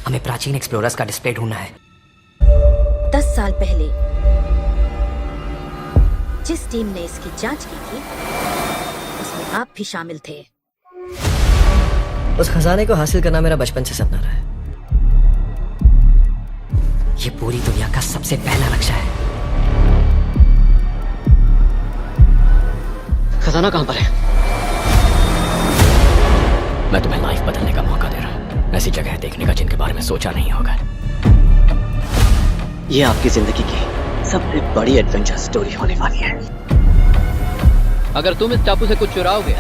हमें प्राचीन एक्सप्लोरर्स का डिस्प्ले ढूंढना है। 10 साल पहले जिस टीम ने इसकी जांच की थी उसमें आप भी शामिल थे। उस खजाने को हासिल करना मेरा बचपन से सपना रहा है। ये पूरी दुनिया का सबसे पहला लक्ष्य है। खजाना कहां पर है? मैं तुम्हें लाइफ बदलने का मौका दे रहा हूं, ऐसी जगह देखने का जिनके बारे में सोचा नहीं होगा। ये आपकी जिंदगी की सबसे बड़ी एडवेंचर स्टोरी होने वाली है। अगर तुम इस टापू से कुछ चुराओगे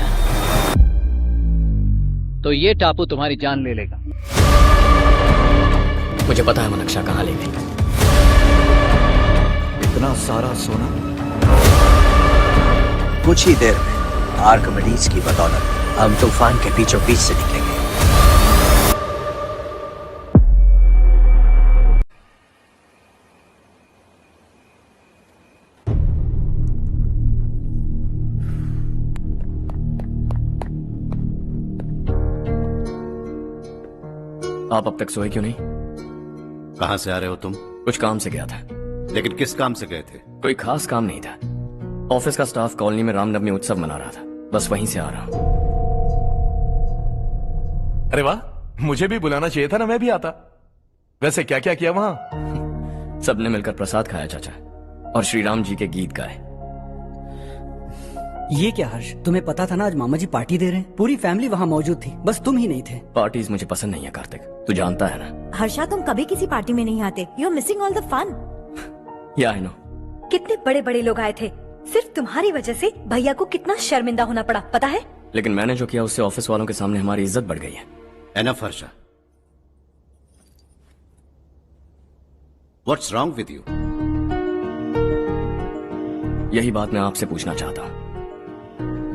तो ये टापू तुम्हारी जान ले लेगा। मुझे पता है वो नक्शा कहाँ ले गई। इतना सारा सोना कुछ ही देर में आर्किमिडीज की बदौलत हम तूफान के बीचों बीच से निकलेंगे। आप अब तक सोए क्यों नहीं? कहां से आ रहे हो तुम? कुछ काम से गया था। लेकिन किस काम से गए थे? कोई खास काम नहीं था। ऑफिस का स्टाफ कॉलोनी में रामनवमी उत्सव मना रहा था, बस वहीं से आ रहा हूं। अरे वाह, मुझे भी बुलाना चाहिए था ना, मैं भी आता। वैसे क्या क्या किया वहां? सबने मिलकर प्रसाद खाया चाचा, और श्री राम जी के गीत गाए। ये क्या हर्ष, तुम्हें पता था ना आज मामा जी पार्टी दे रहे हैं? पूरी फैमिली वहाँ मौजूद थी, बस तुम ही नहीं थे। पार्टीज मुझे पसंद नहीं है कार्तिक, तू जानता है ना। हर्षा, तुम कभी किसी पार्टी में नहीं आते। You are missing all the fun. Yeah I no. कितने बड़े बड़े लोग आए थे, सिर्फ तुम्हारी वजह से भैया को कितना शर्मिंदा होना पड़ा, पता है? लेकिन मैंने जो किया उससे ऑफिस वालों के सामने हमारी इज्जत बढ़ गई है। Enough Harsha, what's wrong with you? यही बात मैं आपसे पूछना चाहता हूँ।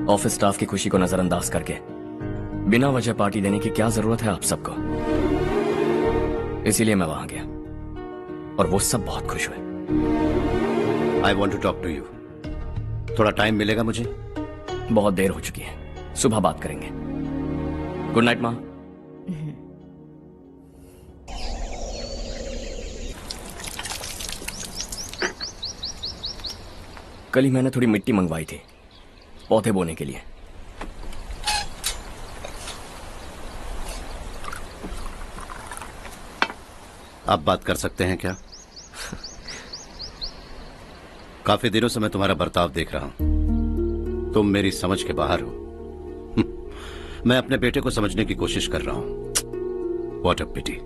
ऑफिस स्टाफ की खुशी को नजरअंदाज करके बिना वजह पार्टी देने की क्या जरूरत है आप सबको? इसीलिए मैं वहां गया और वो सब बहुत खुश हुए। I want to talk to you. थोड़ा टाइम मिलेगा मुझे? बहुत देर हो चुकी है, सुबह बात करेंगे। गुड नाइट माँ। कल ही मैंने थोड़ी मिट्टी मंगवाई थी पौधे बोने के लिए। आप बात कर सकते हैं क्या? काफी दिनों से मैं तुम्हारा बर्ताव देख रहा हूं। तुम मेरी समझ के बाहर हो। मैं अपने बेटे को समझने की कोशिश कर रहा हूं। व्हाट अ पिटी।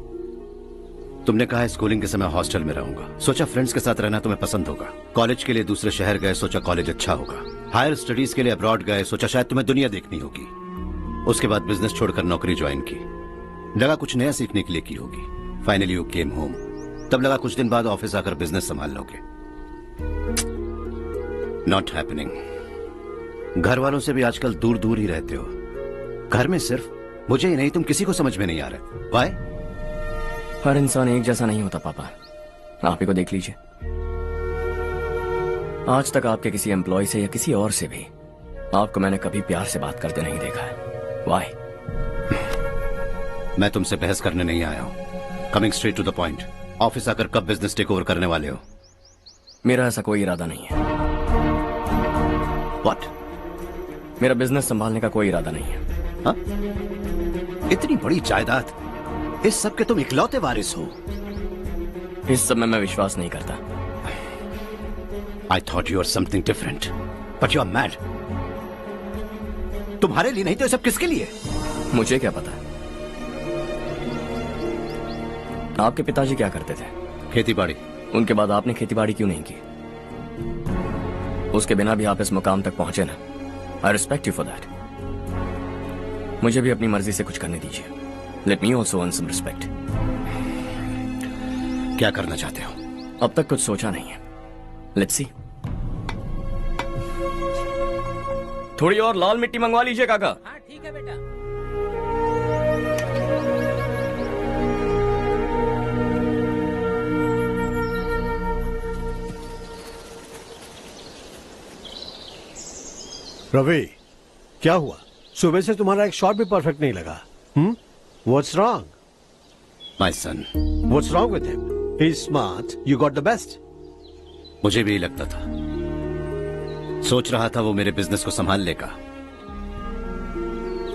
तुमने कहा स्कूलिंग के समय हॉस्टल में रहूंगा, सोचा फ्रेंड्स के साथ रहना तुम्हें पसंद होगा। कॉलेज के लिए दूसरे शहर गए, सोचा कॉलेज अच्छा होगा। हायर स्टडीज के लिए अब्रॉड गए, सोचा शायद तुम्हें दुनिया देखनी होगी। उसके बाद बिजनेस छोड़कर नौकरी ज्वाइन की, लगा कुछ नया सीखने के लिए की होगी। फाइनली यू केम होम, तब लगा कुछ दिन बाद ऑफिस आकर बिजनेस संभाल लोगे। Not happening. घर वालों से भी आजकल दूर दूर ही रहते हो। घर में सिर्फ मुझे ही नहीं, तुम किसी को समझ में नहीं आ रहे। व्हाई? हर इंसान एक जैसा नहीं होता पापा, आप ही को देख लीजिए। आज तक आपके किसी एम्प्लॉय से या किसी और से भी आपको मैंने कभी प्यार से बात करते नहीं देखा है। व्हाई? मैं तुमसे बहस करने नहीं आया हूं। Coming straight to the point, office आकर कब बिजनेस टेक ओवर करने वाले हो? मेरा ऐसा कोई इरादा नहीं है। व्हाट? मेरा बिजनेस संभालने का कोई इरादा नहीं है। हा? इतनी बड़ी जायदाद, इस सब के तुम इकलौते वारिस हो। इस सब में मैं विश्वास नहीं करता। I thought you were something different, but you are mad. तुम्हारे लिए नहीं तो ये सब किसके लिए? मुझे क्या पता। आपके पिताजी क्या करते थे? खेतीबाड़ी। उनके बाद आपने खेतीबाड़ी क्यों नहीं की? उसके बिना भी आप इस मुकाम तक पहुंचे ना। I respect you for that. मुझे भी अपनी मर्जी से कुछ करने दीजिए। Let me also earn some respect. क्या करना चाहते हो? अब तक कुछ सोचा नहीं है। Let's see. थोड़ी और लाल मिट्टी मंगवा लीजिए काका। हाँ ठीक है बेटा। रवि, क्या हुआ? सुबह से तुम्हारा एक शॉट भी परफेक्ट नहीं लगा। What's wrong? My son. What's wrong with him? He's smart. You got the best. मुझे भी यही लगता था। सोच रहा था वो मेरे बिजनेस को संभाल लेगा।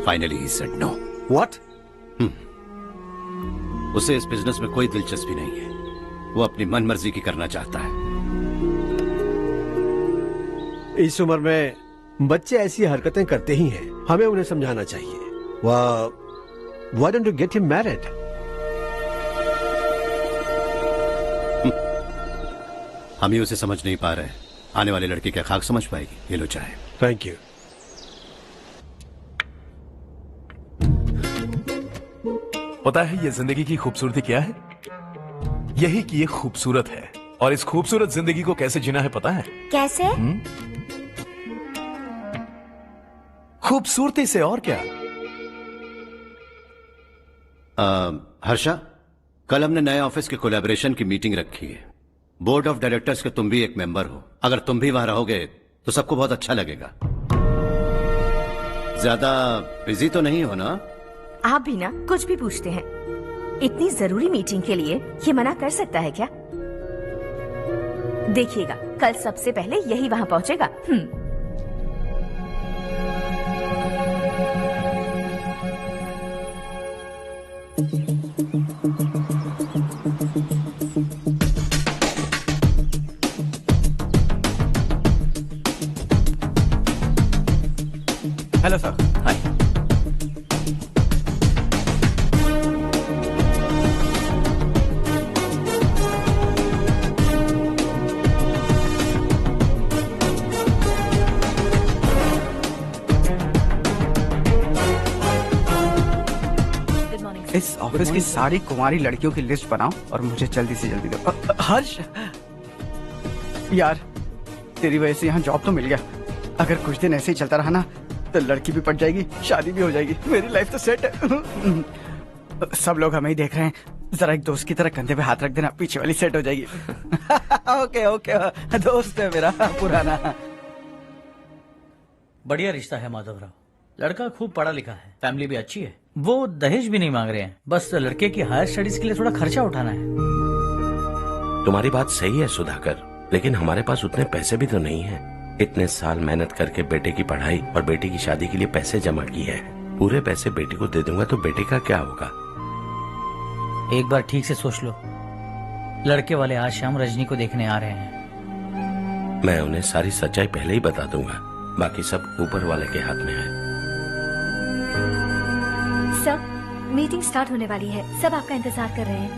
Finally he said no. What? उसे इस बिजनेस में कोई दिलचस्पी नहीं है। वो अपनी मनमर्जी की करना चाहता है। इस उम्र में बच्चे ऐसी हरकतें करते ही हैं। हमें उन्हें समझाना चाहिए। Why don't you get him married? हम ही उसे समझ नहीं पा रहे। आने वाली लड़की क्या खाक समझ पाएगी? ये लो चाहे। Thank you. पता है ये जिंदगी की खूबसूरती क्या है? यही कि ये खूबसूरत है, और इस खूबसूरत जिंदगी को कैसे जीना है पता है? कैसे? खूबसूरती से, और क्या। हर्षा, कल हमने नए ऑफिस के कोलैबोरेशन की मीटिंग रखी है। बोर्ड ऑफ डायरेक्टर्स के तुम भी एक मेंबर हो। अगर तुम भी वहां रहोगे तो सबको बहुत अच्छा लगेगा। ज्यादा बिजी तो नहीं हो ना? आप भी ना कुछ भी पूछते हैं। इतनी जरूरी मीटिंग के लिए ये मना कर सकता है क्या? देखिएगा, कल सबसे पहले यही वहां पहुंचेगा। Hello sir. हाय। इस ऑफिस की सारी कुंवारी लड़कियों की लिस्ट बनाओ और मुझे जल्दी से जल्दी दो। हर्ष यार, तेरी वजह से यहाँ जॉब तो मिल गया। अगर कुछ दिन ऐसे ही चलता रहा ना तो लड़की भी पट जाएगी, शादी भी हो जाएगी, मेरी लाइफ तो सेट है। सब लोग हमें ही देख रहे हैं, जरा एक दोस्त की तरह कंधे पे हाथ रख देना, पीछे वाली सेट हो जाएगी। ओके ओके, दोस्त है मेरा पुराना। बढ़िया रिश्ता है माधवराव। लड़का खूब पढ़ा लिखा है, फैमिली भी अच्छी है। वो दहेज भी नहीं मांग रहे हैं, बस लड़के की हायर स्टडीज के लिए थोड़ा खर्चा उठाना है। तुम्हारी बात सही है सुधाकर, लेकिन हमारे पास उतने पैसे भी तो नहीं है। इतने साल मेहनत करके बेटे की पढ़ाई और बेटे की शादी के लिए पैसे जमा किए हैं। पूरे पैसे बेटे को दे दूंगा तो बेटे का क्या होगा? एक बार ठीक से सोच लो। लड़के वाले आज शाम रजनी को देखने आ रहे हैं। मैं उन्हें सारी सच्चाई पहले ही बता दूंगा, बाकी सब ऊपर वाले के हाथ में है। सर, मीटिंग स्टार्ट होने वाली है, सब आपका इंतजार कर रहे हैं।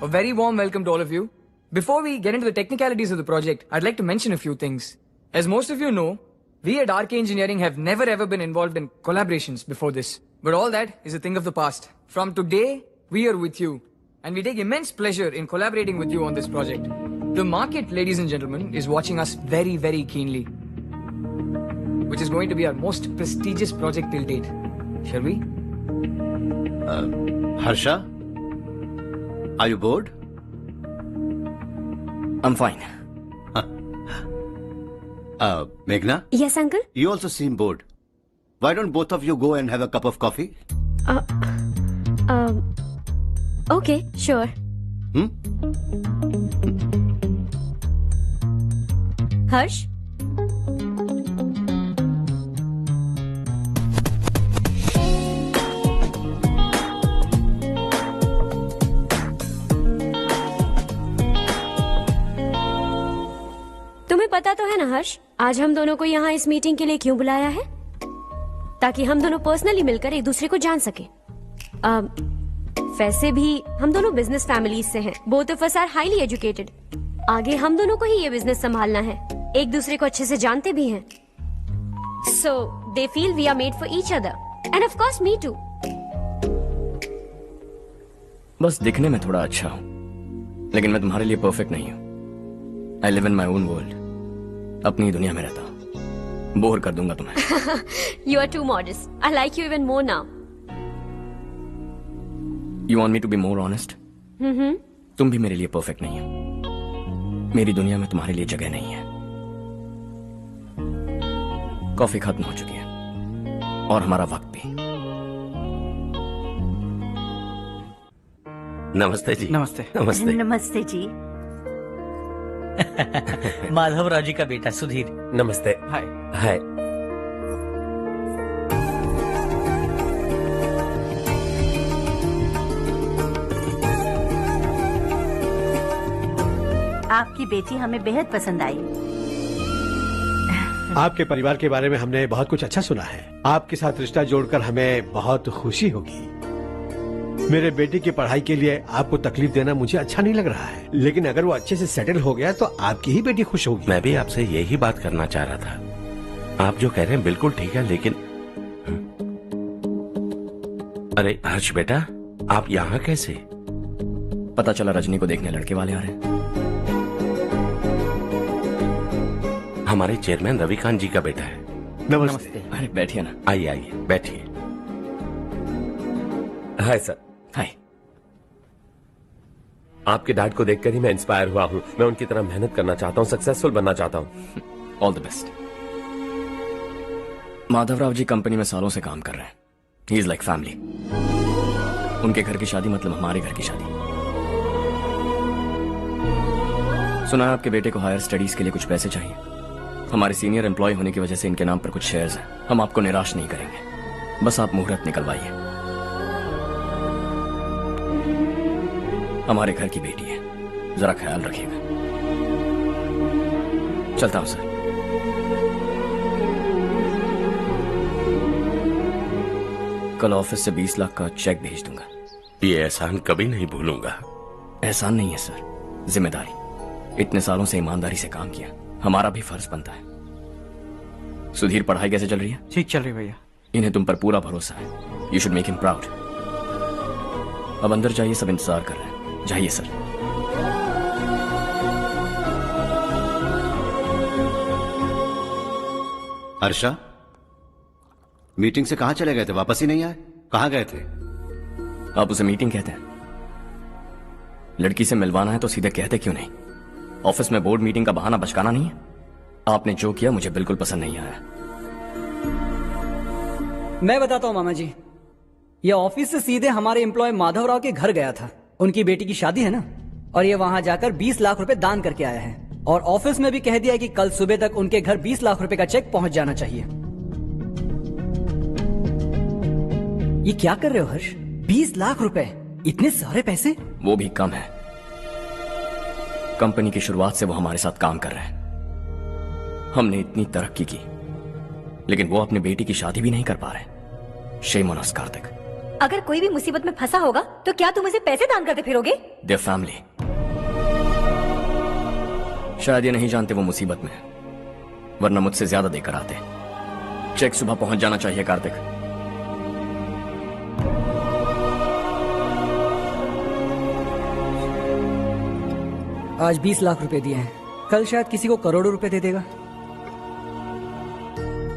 A very warm welcome to all of you. Before we get into the technicalities of the project, I'd like to mention a few things. As most of you know, we at RK Engineering have never ever been involved in collaborations before this. But all that is a thing of the past. From today, we are with you. And we take immense pleasure in collaborating with you on this project. The market, ladies and gentlemen, is watching us very, very keenly. Which is going to be our most prestigious project till date. Shall we? Harsha, are you bored? I'm fine. Meghna? Yes, uncle? You also seem bored. Why don't both of you go and have a cup of coffee? Okay, sure. Harsh? तुम्हें पता तो है ना हर्ष, आज हम दोनों को यहाँ इस मीटिंग के लिए क्यों बुलाया है? ताकि हम दोनों पर्सनली मिलकर एक दूसरे को जान सके। वैसे भी हम दोनों बिजनेस फैमिलीज से हैं। Both of us are highly educated. आगे हम दोनों को ही ये बिजनेस संभालना है। एक दूसरे को अच्छे से जानते भी हैं। So they feel we are made for each other and of course me too. बस दिखने में थोड़ा अच्छा हूँ, लेकिन मैं तुम्हारे लिए परफेक्ट नहीं हूँ। I live in my own world, अपनी दुनिया में रहता हूँ। बोर कर दूंगा तुम्हें। You are too modest. I like you even more now. You want me to be more honest? तुम भी मेरे लिए परफेक्ट नहीं हो। मेरी दुनिया में तुम्हारे लिए जगह नहीं है। कॉफी खत्म हो चुकी है और हमारा वक्त भी। नमस्ते जी। नमस्ते। नमस्ते। नमस्ते जी। माधवराव जी का बेटा सुधीर। नमस्ते। हाय। हाय। आपकी बेटी हमें बेहद पसंद आई। आपके परिवार के बारे में हमने बहुत कुछ अच्छा सुना है। आपके साथ रिश्ता जोड़कर हमें बहुत खुशी होगी। मेरे बेटे की पढ़ाई के लिए आपको तकलीफ देना मुझे अच्छा नहीं लग रहा है, लेकिन अगर वो अच्छे से सेटल हो गया तो आपकी ही बेटी खुश होगी। मैं भी आपसे यही बात करना चाह रहा था। आप जो कह रहे हैं बिल्कुल ठीक है, लेकिन अरे हर्ष बेटा, आप यहाँ कैसे? पता चला रजनी को देखने लड़के वाले आ रहे हैं। हमारे चेयरमैन रविकांत जी का बेटा है। नमस्ते। अरे बैठिए ना। आइए आइए बैठिए। Hi sir. हाय। आपके डैड को देखकर ही मैं इंस्पायर हुआ हूँ। मैं उनकी तरह मेहनत करना चाहता हूँ, सक्सेसफुल बनना चाहता हूँ। All the best. Madhavrao ji company में सालों से काम कर रहे हैं। He is like family. उनके घर की शादी मतलब हमारे घर की शादी। सुना है आपके बेटे को हायर स्टडीज के लिए कुछ पैसे चाहिए। हमारे सीनियर एम्प्लॉय होने की वजह से इनके नाम पर कुछ शेयर्स हैं। हम आपको निराश नहीं करेंगे, बस आप मुहूर्त निकलवाइए। हमारे घर की बेटी है, जरा ख्याल रखिएगा। चलता हूं सर। कल ऑफिस से 20 लाख का चेक भेज दूंगा। ये एहसान कभी नहीं भूलूंगा। एहसान नहीं है सर, जिम्मेदारी। इतने सालों से ईमानदारी से काम किया, हमारा भी फर्ज बनता है। सुधीर, पढ़ाई कैसे चल रही है? ठीक चल रही भैया। इन्हें तुम पर पूरा भरोसा है। You should make him proud. अब अंदर जाइए, सब इंतजार कर रहे हैं। जाइए सर। हर्षा, मीटिंग से कहाँ चले गए थे? वापस ही नहीं आए? कहाँ गए थे? आप उसे मीटिंग कहते हैं? लड़की से मिलवाना है तो सीधे कहते क्यों नहीं? ऑफिस में बोर्ड मीटिंग का बहाना बचकाना नहीं है। आपने जो किया मुझे बिल्कुल पसंद नहीं आया। मैं बताता हूँ मामा जी, ये ऑफिस से सीधे हमारे एम्प्लॉय माधवराव के घर गया था। उनकी बेटी की शादी है ना, और ये वहां जाकर 20 लाख रुपए दान करके आया है। और ऑफिस में भी कह दिया कि कल सुबह तक उनके घर 20 लाख रुपए का चेक पहुंच जाना चाहिए। ये क्या कर रहे हो हर्ष? 20 लाख रुपए, इतने सारे पैसे? वो भी कम है। कंपनी की शुरुआत से वो हमारे साथ काम कर रहे हैं। हमने इतनी तरक्की की, लेकिन वो अपनी बेटी की शादी भी नहीं कर पा रहे। Shame on us Kartik. अगर कोई भी मुसीबत में फंसा होगा तो क्या तुम उसे पैसे दान करते फिरोगे? Their family. शायद ये नहीं जानते वो मुसीबत में है, वरना मुझसे ज्यादा देकर आते। चेक सुबह पहुंच जाना चाहिए कार्तिक। आज 20 लाख रुपए दिए हैं, कल शायद किसी को करोड़ों रुपए दे देगा।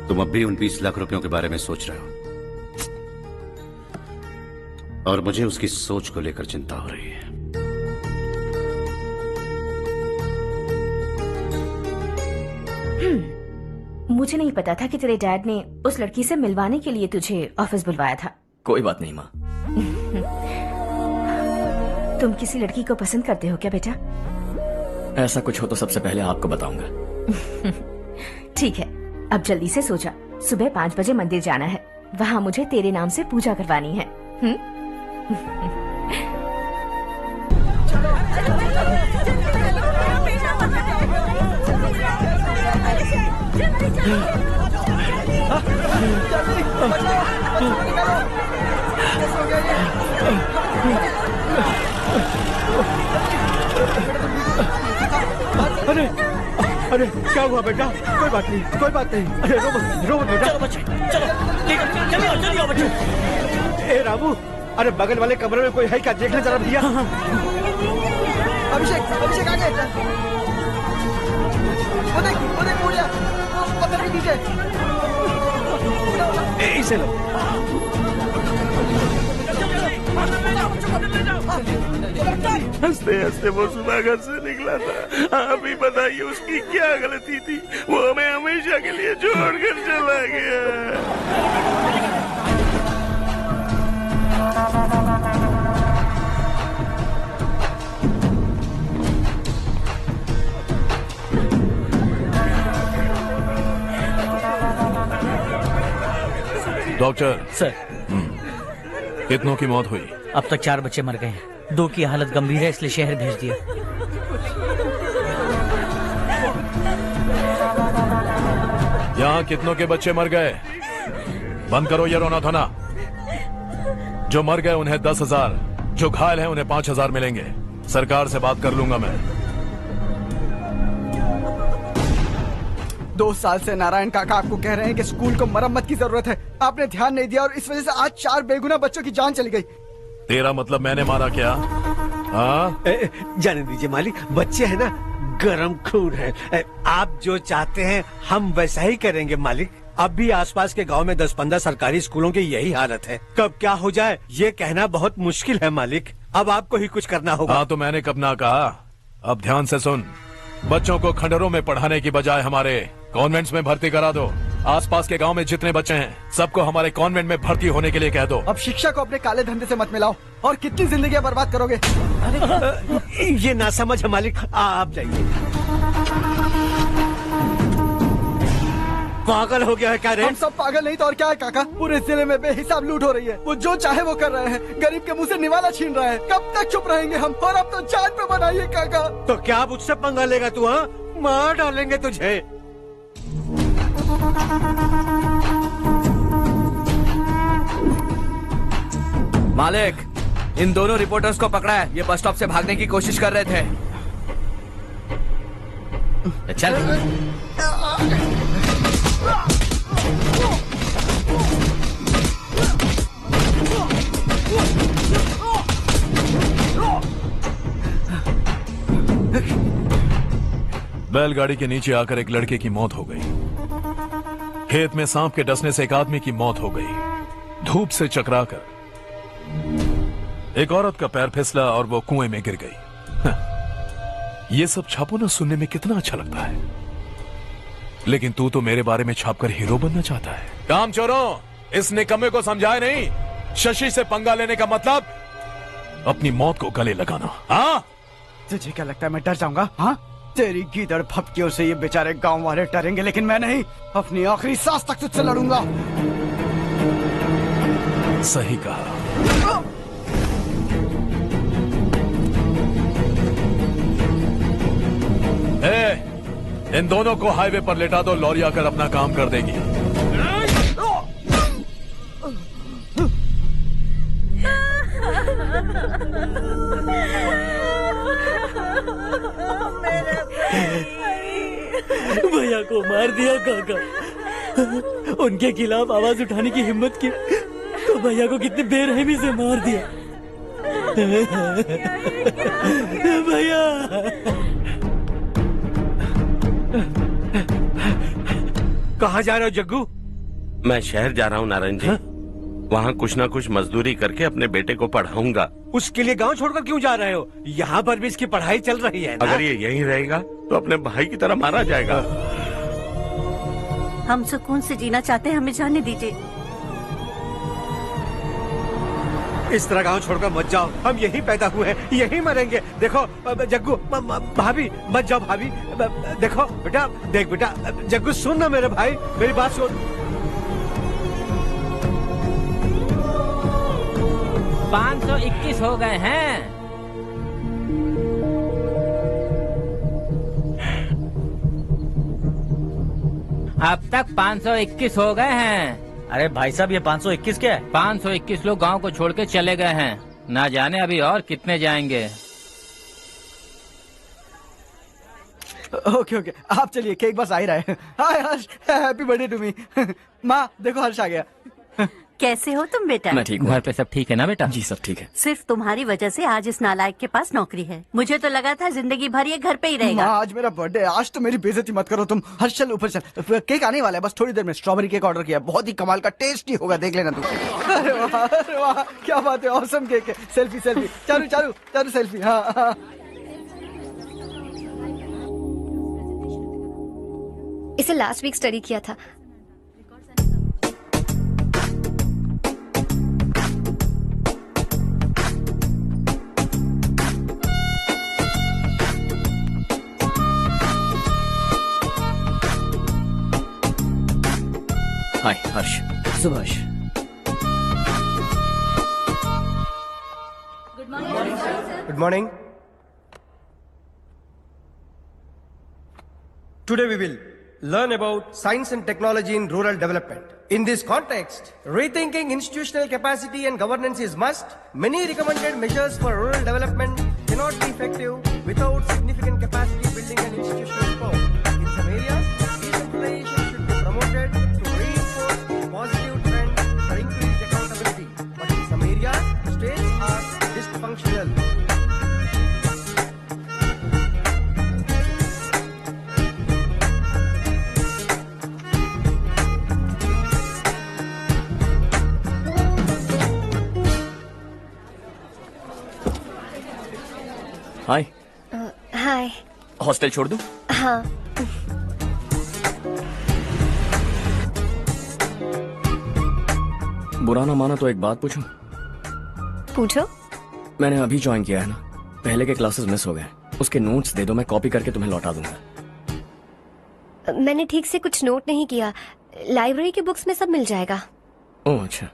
तुम अब भी उन 20 लाख रुपयों के बारे में सोच रहे हो, और मुझे उसकी सोच को लेकर चिंता हो रही है। मुझे नहीं पता था कि तेरे डैड ने उस लड़की से मिलवाने के लिए तुझे ऑफिस बुलवाया था। कोई बात नहीं माँ। तुम किसी लड़की को पसंद करते हो क्या बेटा? ऐसा कुछ हो तो सबसे पहले आपको बताऊंगा। ठीक है, अब जल्दी से सो जा। सुबह 5 बजे मंदिर जाना है, वहाँ मुझे तेरे नाम से पूजा करवानी है। अरे अरे क्या हुआ बेटा? कोई बात नहीं, कोई बात नहीं। अरे रो मत बेटा। चलो बच्चे, चलो जल्दी आओ बच्चे। ए रामू, अरे बगल वाले कमरे में कोई है क्या? देखना जरा भैया। अभिषेक, अभिषेक आ गए। वो देख मुड़िया, वो पत्थर के नीचे। इसे लो। हंसते हंसते वो सुबह घर से निकला था। आप ही बताइए उसकी क्या गलती थी? वो हमें हमेशा के लिए छोड़कर चला गया। डॉक्टर सर, कितनों की मौत हुई? अब तक 4 बच्चे मर गए हैं। 2 की हालत गंभीर है, इसलिए शहर भेज दिया। यहाँ कितनों के बच्चे मर गए? बंद करो ये रोना धोना। जो मर गए उन्हें 10,000, जो घायल हैं उन्हें 5,000 मिलेंगे। सरकार से बात कर लूंगा मैं। 2 साल से नारायण काका आपको कह रहे हैं कि स्कूल को मरम्मत की जरूरत है। आपने ध्यान नहीं दिया और इस वजह से आज 4 बेगुनाह बच्चों की जान चली गई। तेरा मतलब मैंने मारा क्या? हाँ? जाने दीजिए मालिक, बच्चे हैं ना, गरम खून है। आप जो चाहते हैं हम वैसा ही करेंगे मालिक। अब भी आसपास के गांव में 10-15 सरकारी स्कूलों की यही हालत है। कब क्या हो जाए ये कहना बहुत मुश्किल है मालिक। अब आपको ही कुछ करना होगा। हाँ तो मैंने कब ना कहा। अब ध्यान से सुन, बच्चों को खंडरों में पढ़ाने की बजाय हमारे कॉन्वेंट्स में भर्ती करा दो। आसपास के गांव में जितने बच्चे हैं सबको हमारे कॉन्वेंट में भर्ती होने के लिए कह दो। अब शिक्षा को अपने काले धंधे से मत मिलाओ। और कितनी जिंदगियां बर्बाद करोगे? ये ना समझ है मालिक, आप जाइए। पागल हो गया है क्या रे? हम सब पागल नहीं तो और क्या है काका। पूरे जिले में बेहिसाब लूट हो रही है। वो जो चाहे वो कर रहे हैं। गरीब के मुंह से निवाला छीन रहा है। कब तक चुप रहेंगे हम? और अब तो जान पे बनाइए काका। तो क्या मुझसे पंगा लेगा तू? हाँ, मार डालेंगे तुझे। मालिक, इन दोनों रिपोर्टर्स को पकड़ा है। ये बस स्टॉप से भागने की कोशिश कर रहे थे। चल। बैलगाड़ी के नीचे आकर एक लड़के की मौत हो गई। खेत में सांप के डसने से एक आदमी की मौत हो गई। धूप से चकराकर एक औरत का पैर फिसला और वो कुएं में गिर गई। ये सब छापो ना, सुनने में कितना अच्छा लगता है। लेकिन तू तो मेरे बारे में छापकर हीरो बनना चाहता है। काम चोरों, इस निकम्मे को समझाए नहीं। शशि से पंगा लेने का मतलब अपनी मौत को गले लगाना। हाँ, तुझे क्या लगता है मैं डर जाऊंगा? हाँ, तेरी गीदड़ फपकियों से ये बेचारे गांव वाले डरेंगे, लेकिन मैं नहीं। अपनी आखिरी सांस तक तुझसे लड़ूंगा। सही कहा। इन दोनों को हाईवे पर लेटा दो। लॉरी आकर अपना काम कर देगी। भैया को मार दिया काका। उनके खिलाफ आवाज उठाने की हिम्मत की तो भैया को कितनी बेरहमी से मार दिया। भैया कहाँ जा रहे हो जग्गू? मैं शहर जा रहा हूँ नारायण जी। वहाँ कुछ ना कुछ मजदूरी करके अपने बेटे को पढ़ाऊंगा। उसके लिए गांव छोड़कर क्यों जा रहे हो? यहाँ पर भी इसकी पढ़ाई चल रही है ना? अगर ये यहीं रहेगा तो अपने भाई की तरह मारा जाएगा। हम सुकून से जीना चाहते हैं, हमें जाने दीजिए। इस तरह गांव छोड़कर मत जाओ। हम यहीं पैदा हुए हैं, यहीं मरेंगे। देखो जग्गू, भाभी मत जाओ। भाभी देखो बेटा, देख बेटा, जग्गू सुन ना मेरे भाई, मेरी बात सुन। 521 हो गए हैं। अब तक 521 हो गए हैं। अरे भाई साहब, ये 521 क्या है? 521 लोग गांव को छोड़ के चले गए हैं। ना जाने अभी और कितने जाएंगे। ओके ओके, आप चलिए, केक बस आ ही रहा है। हाय हर्ष, हैप्पी बर्थडे टू मी। माँ देखो, हर्ष आ गया। कैसे हो तुम बेटा? मैं ठीक हूँ। घर पे सब ठीक है ना बेटा? जी सब ठीक है। सिर्फ तुम्हारी वजह से आज इस नालायक के पास नौकरी है। मुझे तो लगा था जिंदगी भर ये घर पे ही रहेगा। माँ, आज मेरा बर्थडे है। आज तो मेरी बेइज्जती मत करो तुम। हर्ष चल ऊपर चल, केक आने वाला है बस थोड़ी देर में। स्ट्रॉबेरी केक ऑर्डर किया, बहुत ही कमाल का टेस्टी होगा, देख लेना तुम। अरे वाह, क्या बात है, ऑसम केक है। Selfie selfie, Charu Charu Charu selfie. हाँ हाँ। इसे लास्ट वीक स्टडी किया था। Hi Harsh. Subhash, Good morning. Today we will learn about science and technology in rural development. In this context, rethinking institutional capacity and governance is must. Many recommended measures for rural development cannot be effective without significant capacity building and institutional support. In some areas, decentralization should be promoted to reinforce positive trend for increased accountability. But in some areas, states are dysfunctional. Hi. Hi. Hostel छोड़ दूं? हाँ। बुरा ना माना तो एक बात पूछूं? पूछो। मैंने अभी ज्वाइन किया है ना, पहले के क्लासेस मिस हो गए, उसके नोट्स दे दो, मैं कॉपी करके तुम्हें लौटा दूंगा। मैंने ठीक से कुछ नोट नहीं किया, लाइब्रेरी की बुक्स में सब मिल जाएगा। ओह अच्छा।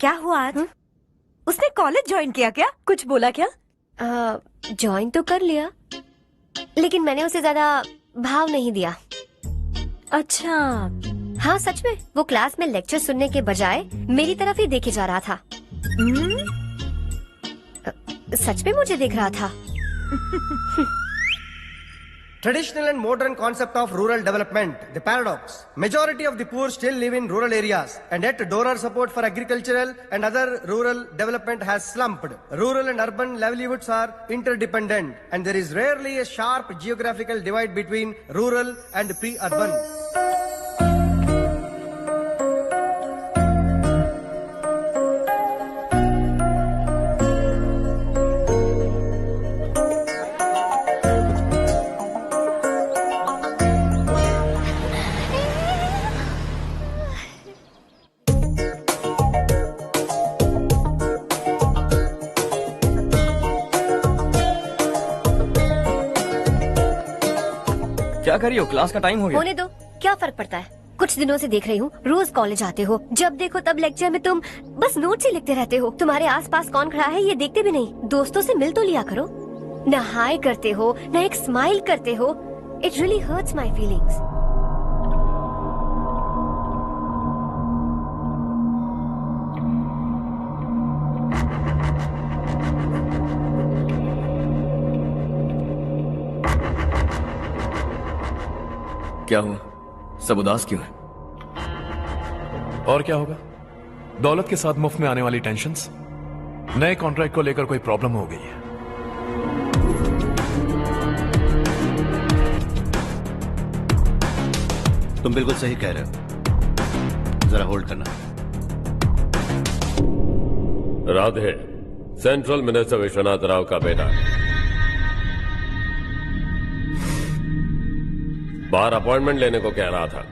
क्या हुआ आज? उसने कॉलेज ज्वाइन किया क्या? कुछ बोला क्या? ज्वाइन तो कर लिया, लेकिन मैंने उसे ज्यादा भाव नहीं दिया। अच्छा। हाँ सच में, वो क्लास में लेक्चर सुनने के बजाय मेरी तरफ ही देखे जा रहा था। सच में मुझे देख रहा था। Traditional and modern concept of rural development, the paradox. Majority of the poor still live in rural areas, and yet donor support for agricultural and other rural development has slumped. Rural and urban livelihoods are interdependent, and there is rarely a sharp geographical divide between rural and pre-urban. क्या कर रही हो? Class का time हो गया। होने दो, क्या फर्क पड़ता है? कुछ दिनों से देख रही हूँ, रोज कॉलेज आते हो, जब देखो तब लेक्चर में तुम बस नोट्स ही लिखते रहते हो। तुम्हारे आसपास कौन खड़ा है ये देखते भी नहीं। दोस्तों से मिल तो लिया करो। न हाय करते हो, न एक स्माइल करते हो। It really hurts my feelings. क्या हुआ? सब उदास क्यों है? और क्या होगा? दौलत के साथ मुफ्त में आने वाली टेंशन्स। नए कॉन्ट्रैक्ट को लेकर कोई प्रॉब्लम हो गई है। तुम बिल्कुल सही कह रहे हो, जरा होल्ड करना। राधे, सेंट्रल मिनिस्टर विश्वनाथ राव का बेटा। बाहर अपॉइंटमेंट लेने को कह रहा था,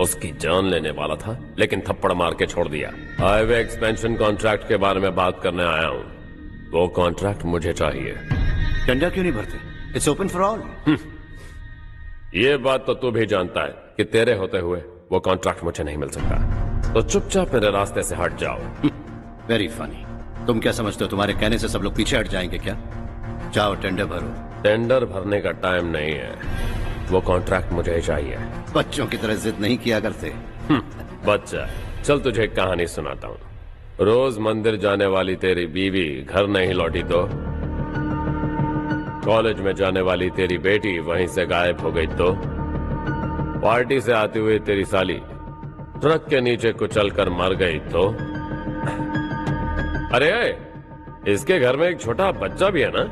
उसकी जान लेने वाला था, लेकिन थप्पड़ मार के छोड़ दिया। हाईवे एक्सपेंशन कॉन्ट्रैक्ट के बारे में बात करने आया हूं। वो कॉन्ट्रैक्ट मुझे चाहिए। टेंडर क्यों नहीं भरते? It's open for all. ये बात तो तू भी जानता है कि तेरे होते हुए वो कॉन्ट्रैक्ट मुझे नहीं मिल सकता, तो चुपचाप मेरे रास्ते से हट जाओ। Very funny. तुम क्या समझते हो तुम्हारे कहने से सब लोग पीछे हट जाएंगे क्या? जाओ टेंडर भरो। टेंडर भरने का टाइम नहीं है, वो कॉन्ट्रैक्ट मुझे चाहिए। बच्चों की तरह जिद नहीं किया करते। बच्चा, चल तुझे एक कहानी सुनाता हूँ। रोज मंदिर जाने वाली तेरी बीवी घर नहीं लौटी तो, कॉलेज में जाने वाली तेरी बेटी वहीं से गायब हो गई तो, पार्टी से आती हुई तेरी साली ट्रक के नीचे कुचलकर मर गई तो। अरे इसके घर में एक छोटा बच्चा भी है ना।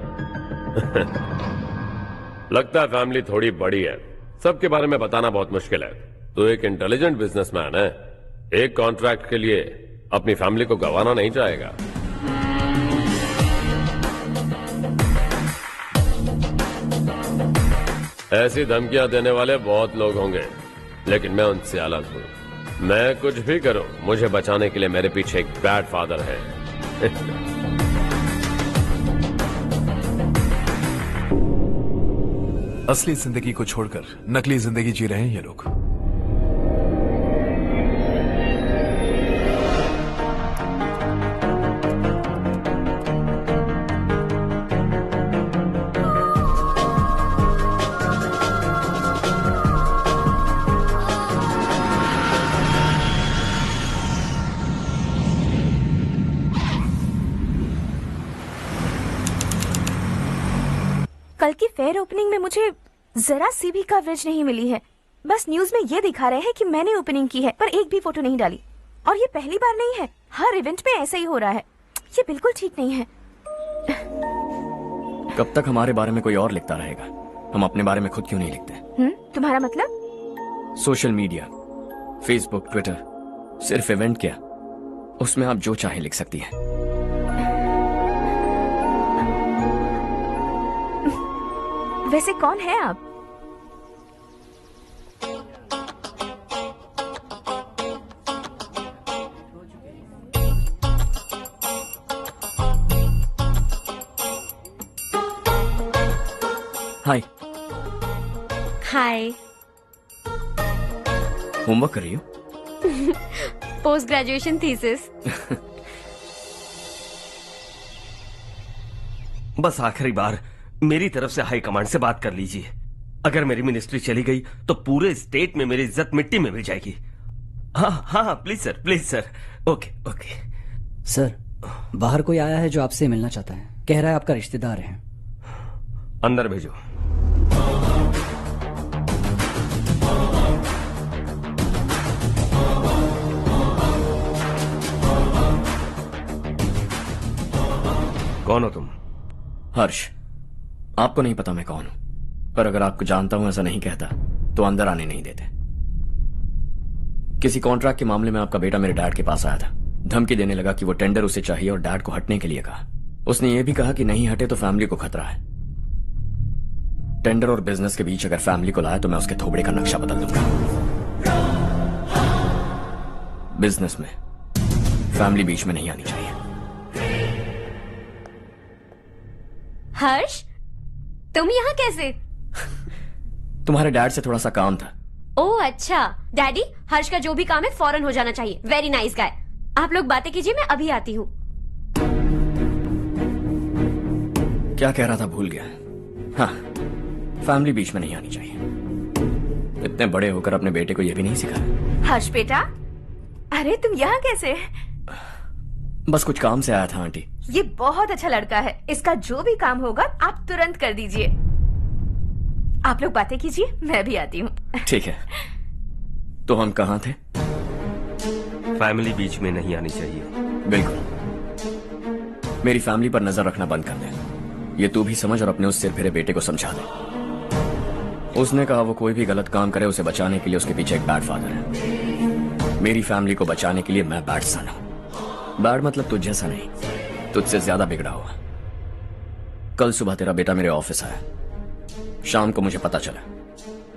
लगता है फैमिली थोड़ी बड़ी है, सबके बारे में बताना बहुत मुश्किल है। तो एक इंटेलिजेंट बिजनेसमैन है, एक कॉन्ट्रैक्ट के लिए अपनी फैमिली को गंवाना नहीं चाहेगा। ऐसी धमकियां देने वाले बहुत लोग होंगे, लेकिन मैं उनसे अलग हूं। मैं कुछ भी करूं, मुझे बचाने के लिए मेरे पीछे एक बैड फादर है। असली जिंदगी को छोड़कर नकली जिंदगी जी रहे हैं ये लोग। कल की फेयर ओपनिंग में मुझे जरा सी भी कवरेज नहीं मिली है। बस न्यूज में ये दिखा रहे हैं कि मैंने ओपनिंग की है, पर एक भी फोटो नहीं डाली। और ये पहली बार नहीं है, हर इवेंट में ऐसा ही हो रहा है। ये बिल्कुल ठीक नहीं है। कब तक हमारे बारे में कोई और लिखता रहेगा? हम अपने बारे में खुद क्यों नहीं लिखते? तुम्हारा मतलब? सोशल मीडिया, फेसबुक, ट्विटर, सिर्फ इवेंट क्या, उसमें आप जो चाहे लिख सकती हैं। वैसे कौन है आप? हाय। हाय। होमवर्क कर रही हो? Post graduation thesis. बस आखिरी बार मेरी तरफ से हाई कमांड से बात कर लीजिए। अगर मेरी मिनिस्ट्री चली गई तो पूरे स्टेट में मेरी इज्जत मिट्टी में मिल जाएगी। हाँ हाँ please sir, please sir. Okay okay sir, बाहर कोई आया है जो आपसे मिलना चाहता है। कह रहा है आपका रिश्तेदार है। अंदर भेजो। कौन हो तुम? हर्ष। आपको नहीं पता मैं कौन हूं, पर अगर आपको जानता हूं ऐसा नहीं कहता तो अंदर आने नहीं देते। किसी कॉन्ट्रैक्ट के मामले में आपका बेटा मेरे डैड के पास आया था। धमकी देने लगा कि वो टेंडर उसे चाहिए और डैड को हटने के लिए कहा। उसने ये भी कहा कि नहीं हटे तो फैमिली को खतरा है। टेंडर और बिजनेस के बीच अगर फैमिली को लाया तो मैं उसके थोबड़े का नक्शा बदल दूंगा। बिजनेस में फैमिली बीच में नहीं आनी चाहिए। हर्ष, तुम यहाँ कैसे? तुम्हारे डैड से थोड़ा सा काम था। ओह अच्छा। डैडी, हर्ष का जो भी काम है फौरन हो जाना चाहिए। Very nice guy. आप लोग बातें कीजिए, मैं अभी आती हूँ। क्या कह रहा था भूल गया। हाँ, फैमिली बीच में नहीं आनी चाहिए। इतने बड़े होकर अपने बेटे को यह भी नहीं सिखाया। हर्ष बेटा, अरे तुम यहाँ कैसे? बस कुछ काम से आया था आंटी। ये बहुत अच्छा लड़का है। इसका जो भी काम होगा आप तुरंत कर दीजिए। आप लोग बातें कीजिए, मैं भी आती हूँ। ठीक है। तो हम कहाँ थे? फैमिली बीच में नहीं आनी चाहिए। बिल्कुल। मेरी फैमिली पर नजर रखना बंद कर दे। ये तू भी समझ और अपने उस सिर फिरे बेटे को समझा दे। उसने कहा वो कोई भी गलत काम करे उसे बचाने के लिए उसके पीछे एक बैड फादर है। मेरी फैमिली को बचाने के लिए मैं बैड सन हूं। बैड मतलब तुझ जैसा नहीं, तुझसे ज्यादा बिगड़ा हुआ। कल सुबह तेरा बेटा मेरे ऑफिस आया। शाम को मुझे पता चला।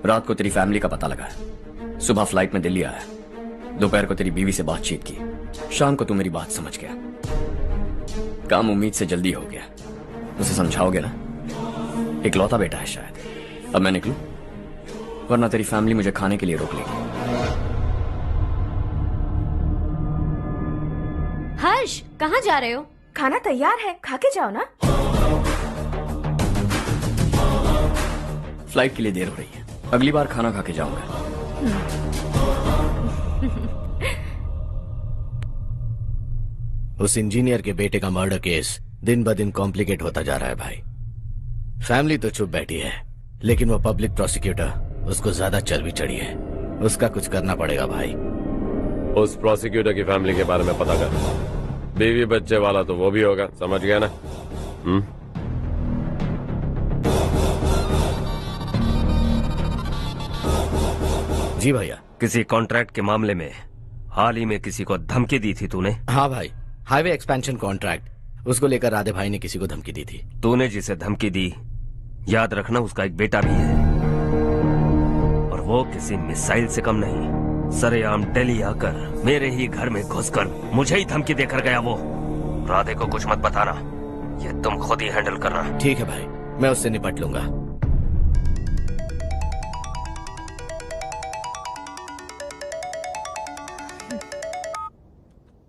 रात को तेरी फैमिली का पता लगा। सुबह फ्लाइट में दिल्ली आया। दोपहर को तेरी बीवी से बातचीत की। शाम को तू मेरी बात समझ गया। काम उम्मीद से जल्दी हो गया। उसे समझाओगे ना? इकलौता बेटा है शायद। अब मैं निकलूं, वरना तेरी फैमिली मुझे खाने के लिए रोक लेगी। हर्ष, कहाँ जा रहे हो? खाना तैयार है, खा के जाओ ना। फ्लाइट के लिए देर हो रही है। अगली बार खाना खा के जाऊंगा। उस इंजीनियर के बेटे का मर्डर केस दिन ब दिन कॉम्प्लिकेट होता जा रहा है भाई। फैमिली तो चुप बैठी है, लेकिन वो पब्लिक प्रोसिक्यूटर उसको ज्यादा चल भी चढ़ी है। उसका कुछ करना पड़ेगा भाई। उस प्रोसिक्यूटर की फैमिली के बारे में पता कर। बीवी बच्चे वाला तो वो भी होगा, समझ गया ना? जी भैया। किसी कॉन्ट्रैक्ट के मामले में हाल ही में किसी को धमकी दी थी तूने? हाँ भाई, हाईवे एक्सपेंशन कॉन्ट्रैक्ट, उसको लेकर राधे भाई ने किसी को धमकी दी थी। तूने जिसे धमकी दी, याद रखना उसका एक बेटा भी है, और वो किसी मिसाइल से कम नहीं। सरेआम दिल्ली आकर मेरे ही घर में घुसकर मुझे ही धमकी देकर गया वो। राधे को कुछ मत बताना, ये तुम खुद ही हैंडल करना। ठीक है भाई, मैं उससे निपट लूंगा।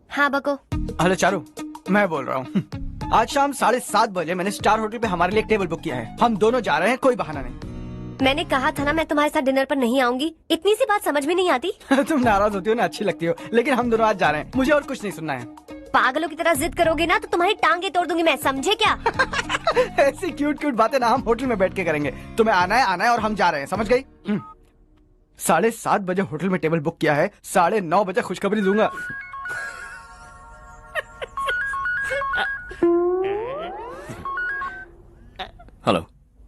हाँ बको। हेलो चारू, मैं बोल रहा हूँ। आज शाम 7:30 बजे मैंने स्टार होटल पे हमारे लिए एक टेबल बुक किया है। हम दोनों जा रहे हैं, कोई बहाना नहीं। मैंने कहा था ना मैं तुम्हारे साथ डिनर पर नहीं आऊंगी। इतनी सी बात समझ में नहीं आती। तुम नाराज होती हो ना, अच्छी लगती हो, लेकिन हम दोनों आज जा रहे हैं। मुझे और कुछ नहीं सुनना है। पागलों की तरह जिद करोगे ना तो तुम्हारी टांगे तोड़ दूंगी मैं, समझे क्या? ऐसी क्यूट क्यूट बातें ना हम होटल में बैठ के करेंगे। तुम्हें आना है और हम जा रहे हैं, समझ गई? 7:30 बजे होटल में टेबल बुक किया है, 9:30 बजे खुशखबरी दूंगा। हेलो।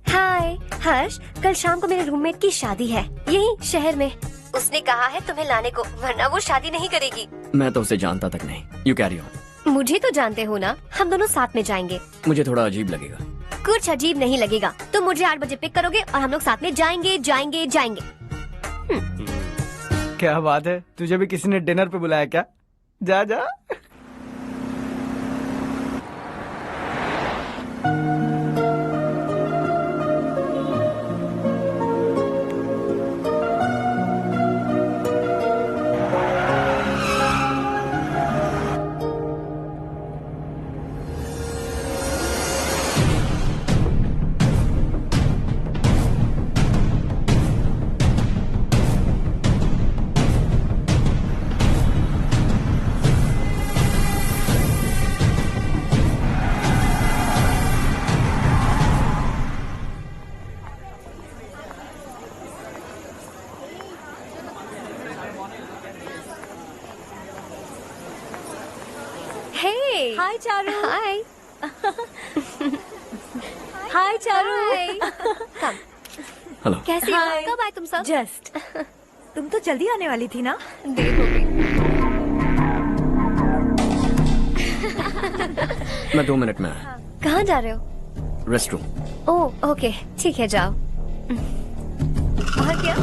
हाय हर्ष, कल शाम को मेरे रूममेट की शादी है यही शहर में। उसने कहा है तुम्हें लाने को, वरना वो शादी नहीं करेगी। मैं तो उसे जानता तक नहीं। You carry on. मुझे तो जानते हो ना, हम दोनों साथ में जाएंगे। मुझे थोड़ा अजीब लगेगा। कुछ अजीब नहीं लगेगा। तुम मुझे 8 बजे पिक करोगे और हम लोग साथ में जाएंगे जाएंगे जाएंगे। क्या बात है, तुझे भी किसी ने डिनर पे बुलाया क्या? जा जा। हाय चारू। हाय। हाय चारू। हेलो। कैसी हो? कब आए तुम सब? जस्ट। तुम तो जल्दी आने वाली थी ना? देर हो गई। मैं 2 मिनट में आया। कहाँ जा रहे हो? Rest room. ओह ओके, ठीक है जाओ। और क्या?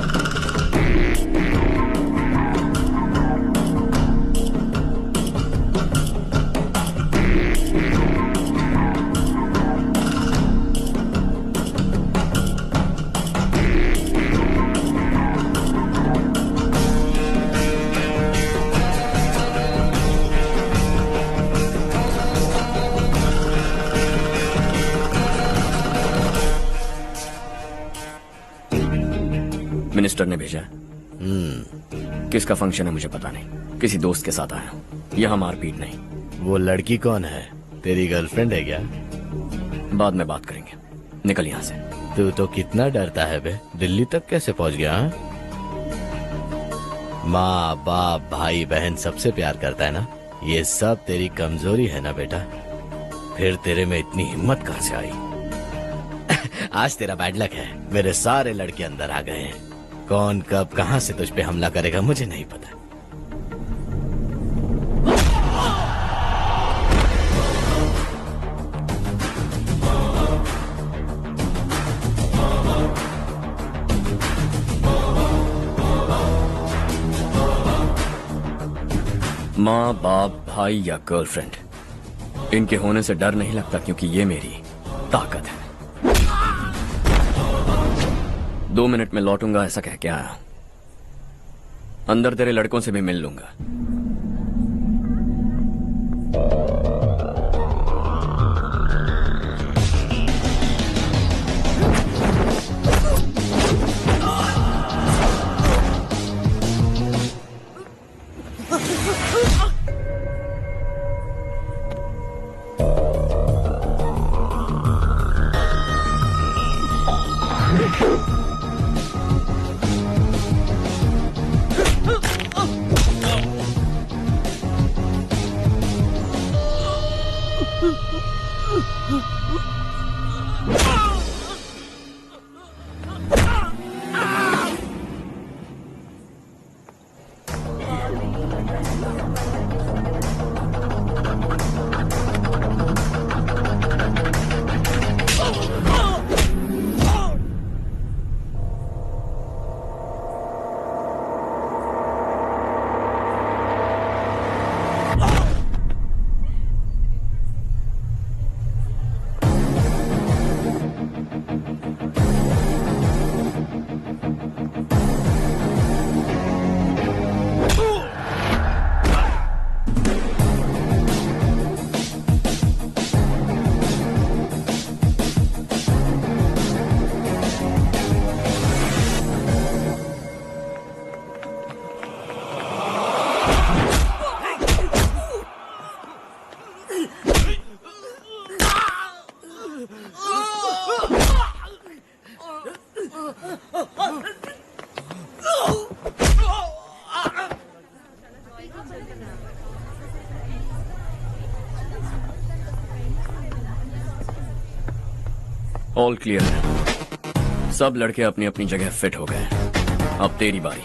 मिनिस्टर ने भेजा है। किसका फंक्शन है मुझे पता नहीं। किसी दोस्त के साथ आया हूँ। यहाँ मारपीट नहीं। वो लड़की कौन है? तेरी गर्लफ्रेंड है क्या? बाद में बात करेंगे। निकल यहाँ से। तू तो कितना डरता है बे। दिल्ली तक कैसे पहुँच गया? माँ बाप भाई बहन सबसे प्यार करता है ना? ये सब तेरी कमजोरी है ना बेटा? फिर तेरे में इतनी हिम्मत कहाँ से आई? आज तेरा बैड लक है, मेरे सारे लड़के अंदर आ गए हैं। कौन कब कहां से तुझ पे हमला करेगा मुझे नहीं पता। माँ बाप भाई या गर्लफ्रेंड, इनके होने से डर नहीं लगता क्योंकि ये मेरी ताकत है। 2 मिनट में लौटूंगा ऐसा कह के आया। अंदर तेरे लड़कों से भी मिल लूंगा। ऑल क्लियर है। सब लड़के अपनी अपनी जगह फिट हो गए। अब तेरी बारी।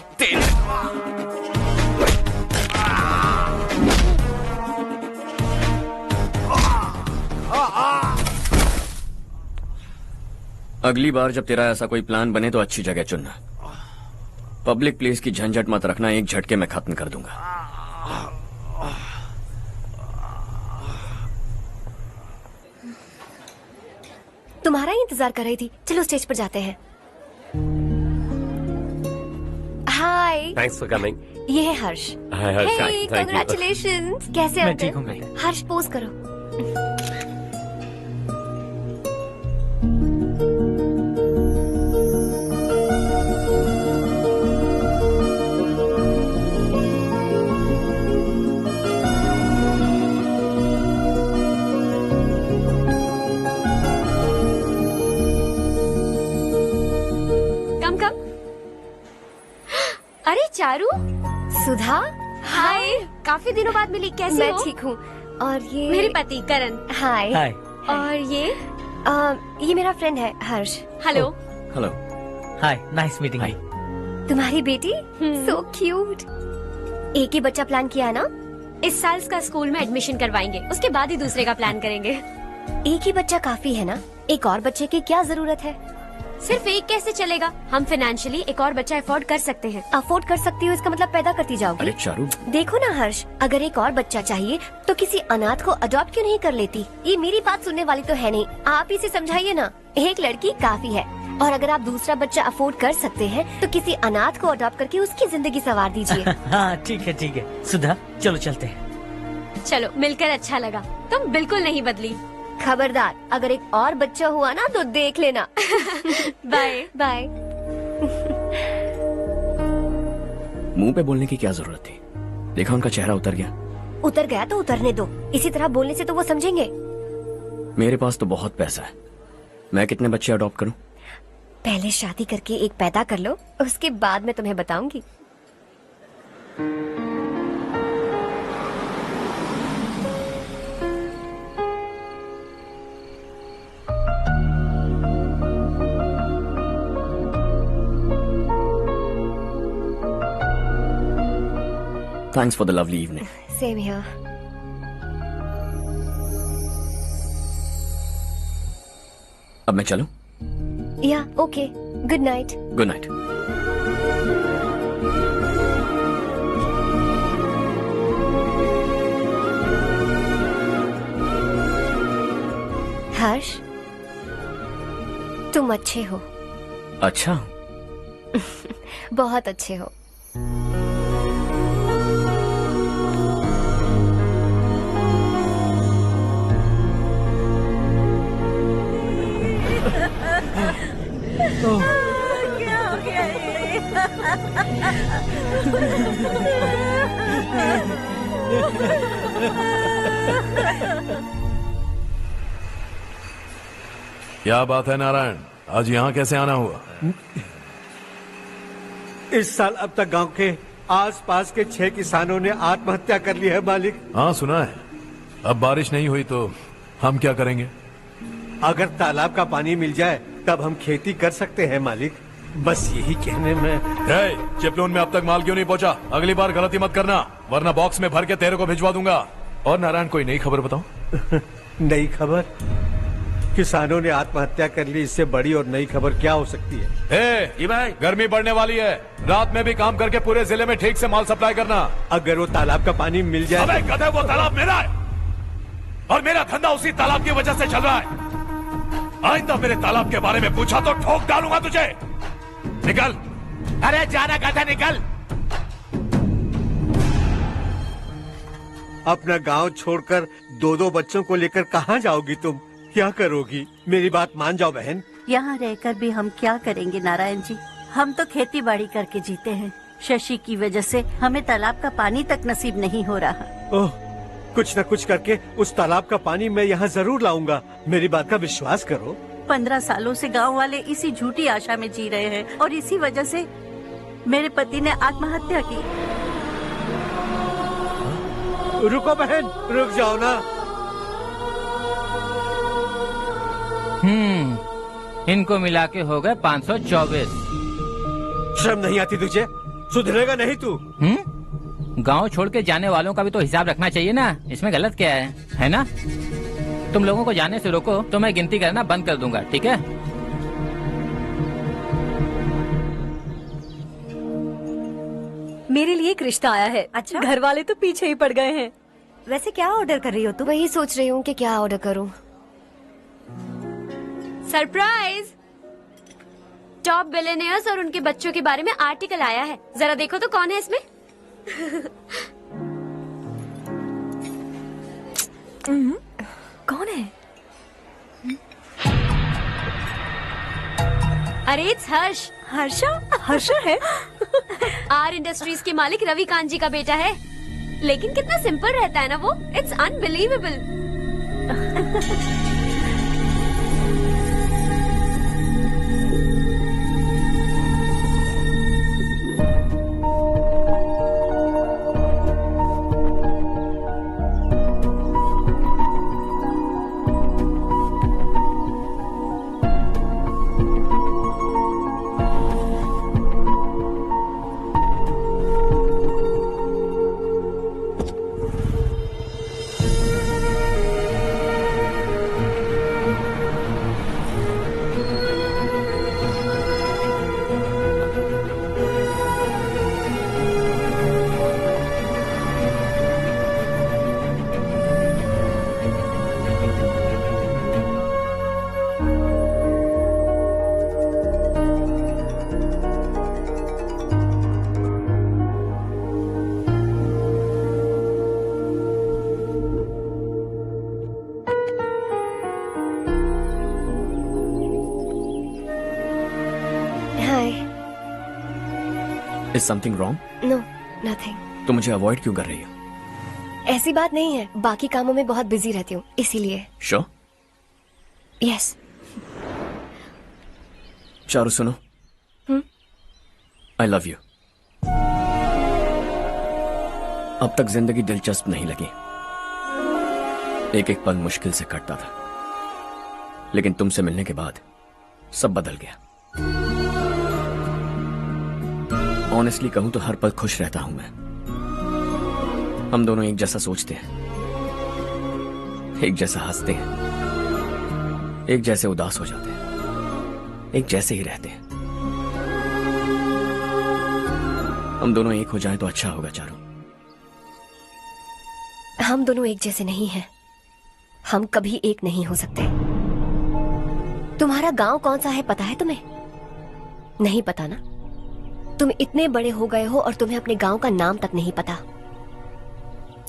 अगली बार जब तेरा ऐसा कोई प्लान बने तो अच्छी जगह चुनना। पब्लिक प्लेस की झंझट मत रखना, एक झटके में खत्म कर दूंगा। तुम्हारा ही इंतजार कर रही थी। चलो स्टेज पर जाते हैं। हाय। Thanks for coming. ये है हर्ष। हाय हर्ष। हे, कांग्रेचुलेशंस। कैसे हो? मैं ठीक हूँ बेटा। हर्ष पोज करो। अरे चारू। सुधा। हाय। काफी दिनों बाद मिली, कैसी मैं हो? ठीक हूँ। और ये मेरे पति करण। हाय। हाय। और ये मेरा फ्रेंड है Harsh. Hello. Hello. Hi, nice meeting you. तुम्हारी बेटी सो क्यूट। एक ही बच्चा प्लान किया है ना? इस साल इसका स्कूल में एडमिशन करवाएंगे, उसके बाद ही दूसरे का प्लान करेंगे। एक ही बच्चा काफी है ना? एक और बच्चे की क्या जरूरत है? सिर्फ एक कैसे चलेगा? हम फाइनेंशियली एक और बच्चा अफोर्ड कर सकते हैं। अफोर्ड कर सकती हो इसका मतलब पैदा करती जाओगी? अरे चारू, देखो ना हर्ष, अगर एक और बच्चा चाहिए तो किसी अनाथ को अडॉप्ट क्यों नहीं कर लेती? ये मेरी बात सुनने वाली तो है नहीं, आप इसे समझाइए ना। एक लड़की काफी है, और अगर आप दूसरा बच्चा अफोर्ड कर सकते हैं तो किसी अनाथ को अडॉप्ट करके उसकी जिंदगी संवार दीजिए। हाँ ठीक है सुधा, चलो चलते हैं। चलो, मिलकर अच्छा लगा। तुम बिल्कुल नहीं बदली। खबरदार, अगर एक और बच्चा हुआ ना तो देख लेना। Bye bye. मुंह पे बोलने की क्या जरूरत थी? देखा उनका चेहरा उतर गया। उतर गया तो उतरने दो, इसी तरह बोलने से तो वो समझेंगे। मेरे पास तो बहुत पैसा है, मैं कितने बच्चे अडॉप्ट करूं? पहले शादी करके एक पैदा कर लो, उसके बाद मैं तुम्हें बताऊंगी। Thanks for the lovely evening. Same here. अब मैं चलूं? Yeah, okay. Good night. Good night. हर्ष, तुम अच्छे हो। अच्छा। बहुत अच्छे हो। क्या हो गया क्या बात है नारायण, आज यहाँ कैसे आना हुआ? इस साल अब तक गांव के आसपास के 6 किसानों ने आत्महत्या कर ली है मालिक। हाँ सुना है। अब बारिश नहीं हुई तो हम क्या करेंगे? अगर तालाब का पानी मिल जाए तब हम खेती कर सकते हैं मालिक। बस यही कहने में। चिपलून में अब तक माल क्यों नहीं पहुंचा? अगली बार गलती मत करना, वरना बॉक्स में भर के तेरे को भिजवा दूंगा। और नारायण, कोई नई खबर बताओ। नई खबर? किसानों ने आत्महत्या कर ली, इससे बड़ी और नई खबर क्या हो सकती है? जी भाई, गर्मी बढ़ने वाली है, रात में भी काम करके पूरे जिले में ठीक से माल सप्लाई करना। अगर वो तालाब का पानी मिल जाए। अबे गधे, वो तालाब मेरा है और मेरा धंधा उसी तालाब की वजह से चल रहा है। आइंदा मेरे तालाब के बारे में पूछा तो ठोक डालूंगा तुझे। निकल। अरे जाना गधा, निकल। अपना गांव छोड़कर 2-2 बच्चों को लेकर कहाँ जाओगी तुम? क्या करोगी? मेरी बात मान जाओ बहन। यहाँ रहकर भी हम क्या करेंगे नारायण जी? हम तो खेती बाड़ी करके जीते हैं। शशि की वजह से हमें तालाब का पानी तक नसीब नहीं हो रहा। ओह, कुछ न कुछ करके उस तालाब का पानी मैं यहाँ जरूर लाऊंगा। मेरी बात का विश्वास करो। 15 सालों से गांव वाले इसी झूठी आशा में जी रहे हैं और इसी वजह से मेरे पति ने आत्महत्या की। रुको बहन, रुक जाओ ना। इनको मिला के हो गए 524। शर्म नहीं आती तुझे? सुधरेगा नहीं तू? गांव छोड़ के जाने वालों का भी तो हिसाब रखना चाहिए ना। इसमें गलत क्या है ना? तुम लोगों को जाने से रोको तो मैं गिनती करना बंद कर दूंगा, ठीक है? मेरे लिए एक रिश्ता आया है। अच्छा, घर वाले तो पीछे ही पड़ गए हैं। वैसे क्या ऑर्डर कर रही हो तुम? वही सोच रही हूँ कि क्या ऑर्डर करूँ। सरप्राइज! टॉप बिलियनियर्स और उनके बच्चों के बारे में आर्टिकल आया है। जरा देखो तो कौन है इसमें। कौन है? अरे इट्स हर्ष। हर्षा है? आर इंडस्ट्रीज के मालिक रवि कांत जी का बेटा है। लेकिन कितना सिंपल रहता है ना वो। It's unbelievable. Is something wrong? No nothing. तो मुझे अवॉइड क्यों कर रही हो? ऐसी बात नहीं है, बाकी कामों में बहुत बिजी रहती हूँ इसीलिए। Sure? यस। चारू सुनो। I love you. अब तक जिंदगी दिलचस्प नहीं लगी। एक एक पल मुश्किल से कटता था, लेकिन तुमसे मिलने के बाद सब बदल गया। ऑनेस्टली कहूं तो हर पल खुश रहता हूं मैं। हम दोनों एक जैसा सोचते हैं, एक जैसा हंसते हैं, एक जैसे उदास हो जाते हैं, एक जैसे ही रहते हैं। हम दोनों एक हो जाएं तो अच्छा होगा चारू। हम दोनों एक जैसे नहीं हैं। हम कभी एक नहीं हो सकते। तुम्हारा गांव कौन सा है पता है तुम्हें? नहीं पता ना? तुम इतने बड़े हो गए हो और तुम्हें अपने गांव का नाम तक नहीं पता।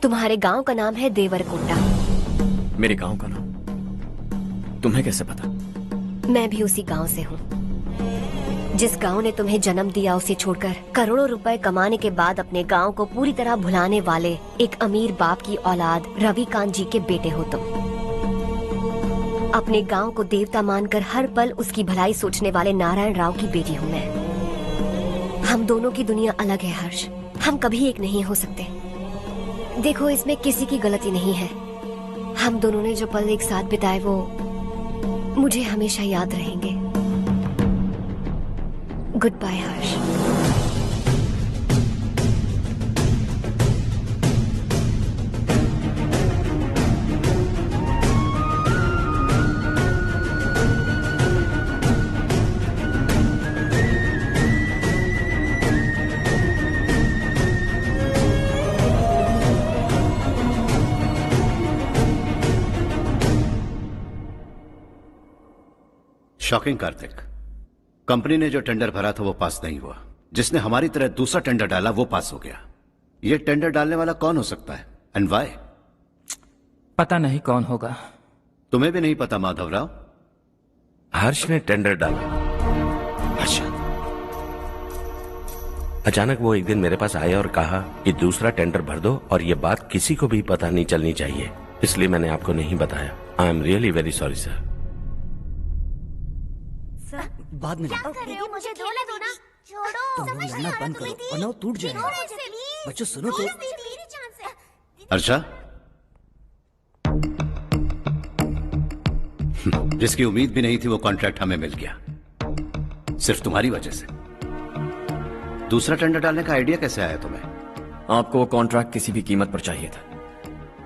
तुम्हारे गांव का नाम है देवरकोटा। मेरे गांव का नाम तुम्हें कैसे पता? मैं भी उसी गांव से हूँ। जिस गांव ने तुम्हें जन्म दिया उसे छोड़कर करोड़ों रुपए कमाने के बाद अपने गांव को पूरी तरह भुलाने वाले एक अमीर बाप की औलाद रवि कांत जी के बेटे हो तुम। अपने गांव को देवता मानकर हर पल उसकी भलाई सोचने वाले नारायण राव की बेटी हूँ मैं। हम दोनों की दुनिया अलग है हर्ष। हम कभी एक नहीं हो सकते। देखो इसमें किसी की गलती नहीं है। हम दोनों ने जो पल एक साथ बिताए वो मुझे हमेशा याद रहेंगे। गुड बाय हर्ष। शॉकिंग कार्तिक। कंपनी ने जो टेंडर भरा था वो पास नहीं हुआ। जिसने हमारी तरह दूसरा टेंडर डाला वो पास हो गया। ये टेंडर डालने वाला कौन हो सकता है एंड व्हाई? पता नहीं कौन होगा। तुम्हें भी नहीं पता माधवराव? हर्ष ने टेंडर डाला। अच्छा। अचानक वो एक दिन मेरे पास आया और कहा कि दूसरा टेंडर भर दो और ये बात किसी को भी पता नहीं चलनी चाहिए, इसलिए मैंने आपको नहीं बताया। I am really very sorry sir. बाद में क्या कर रहे हो? मुझे धोने दो ना। छोड़ो। तुम लोग लड़ना बंद करो वरना वो टूट जाएगा। बच्चों सुनो तो। जिसकी उम्मीद भी नहीं थी वो कॉन्ट्रैक्ट हमें मिल गया, सिर्फ तुम्हारी वजह से। दूसरा टेंडर डालने का आइडिया कैसे आया तुम्हें? आपको वो कॉन्ट्रैक्ट किसी भी कीमत पर चाहिए था,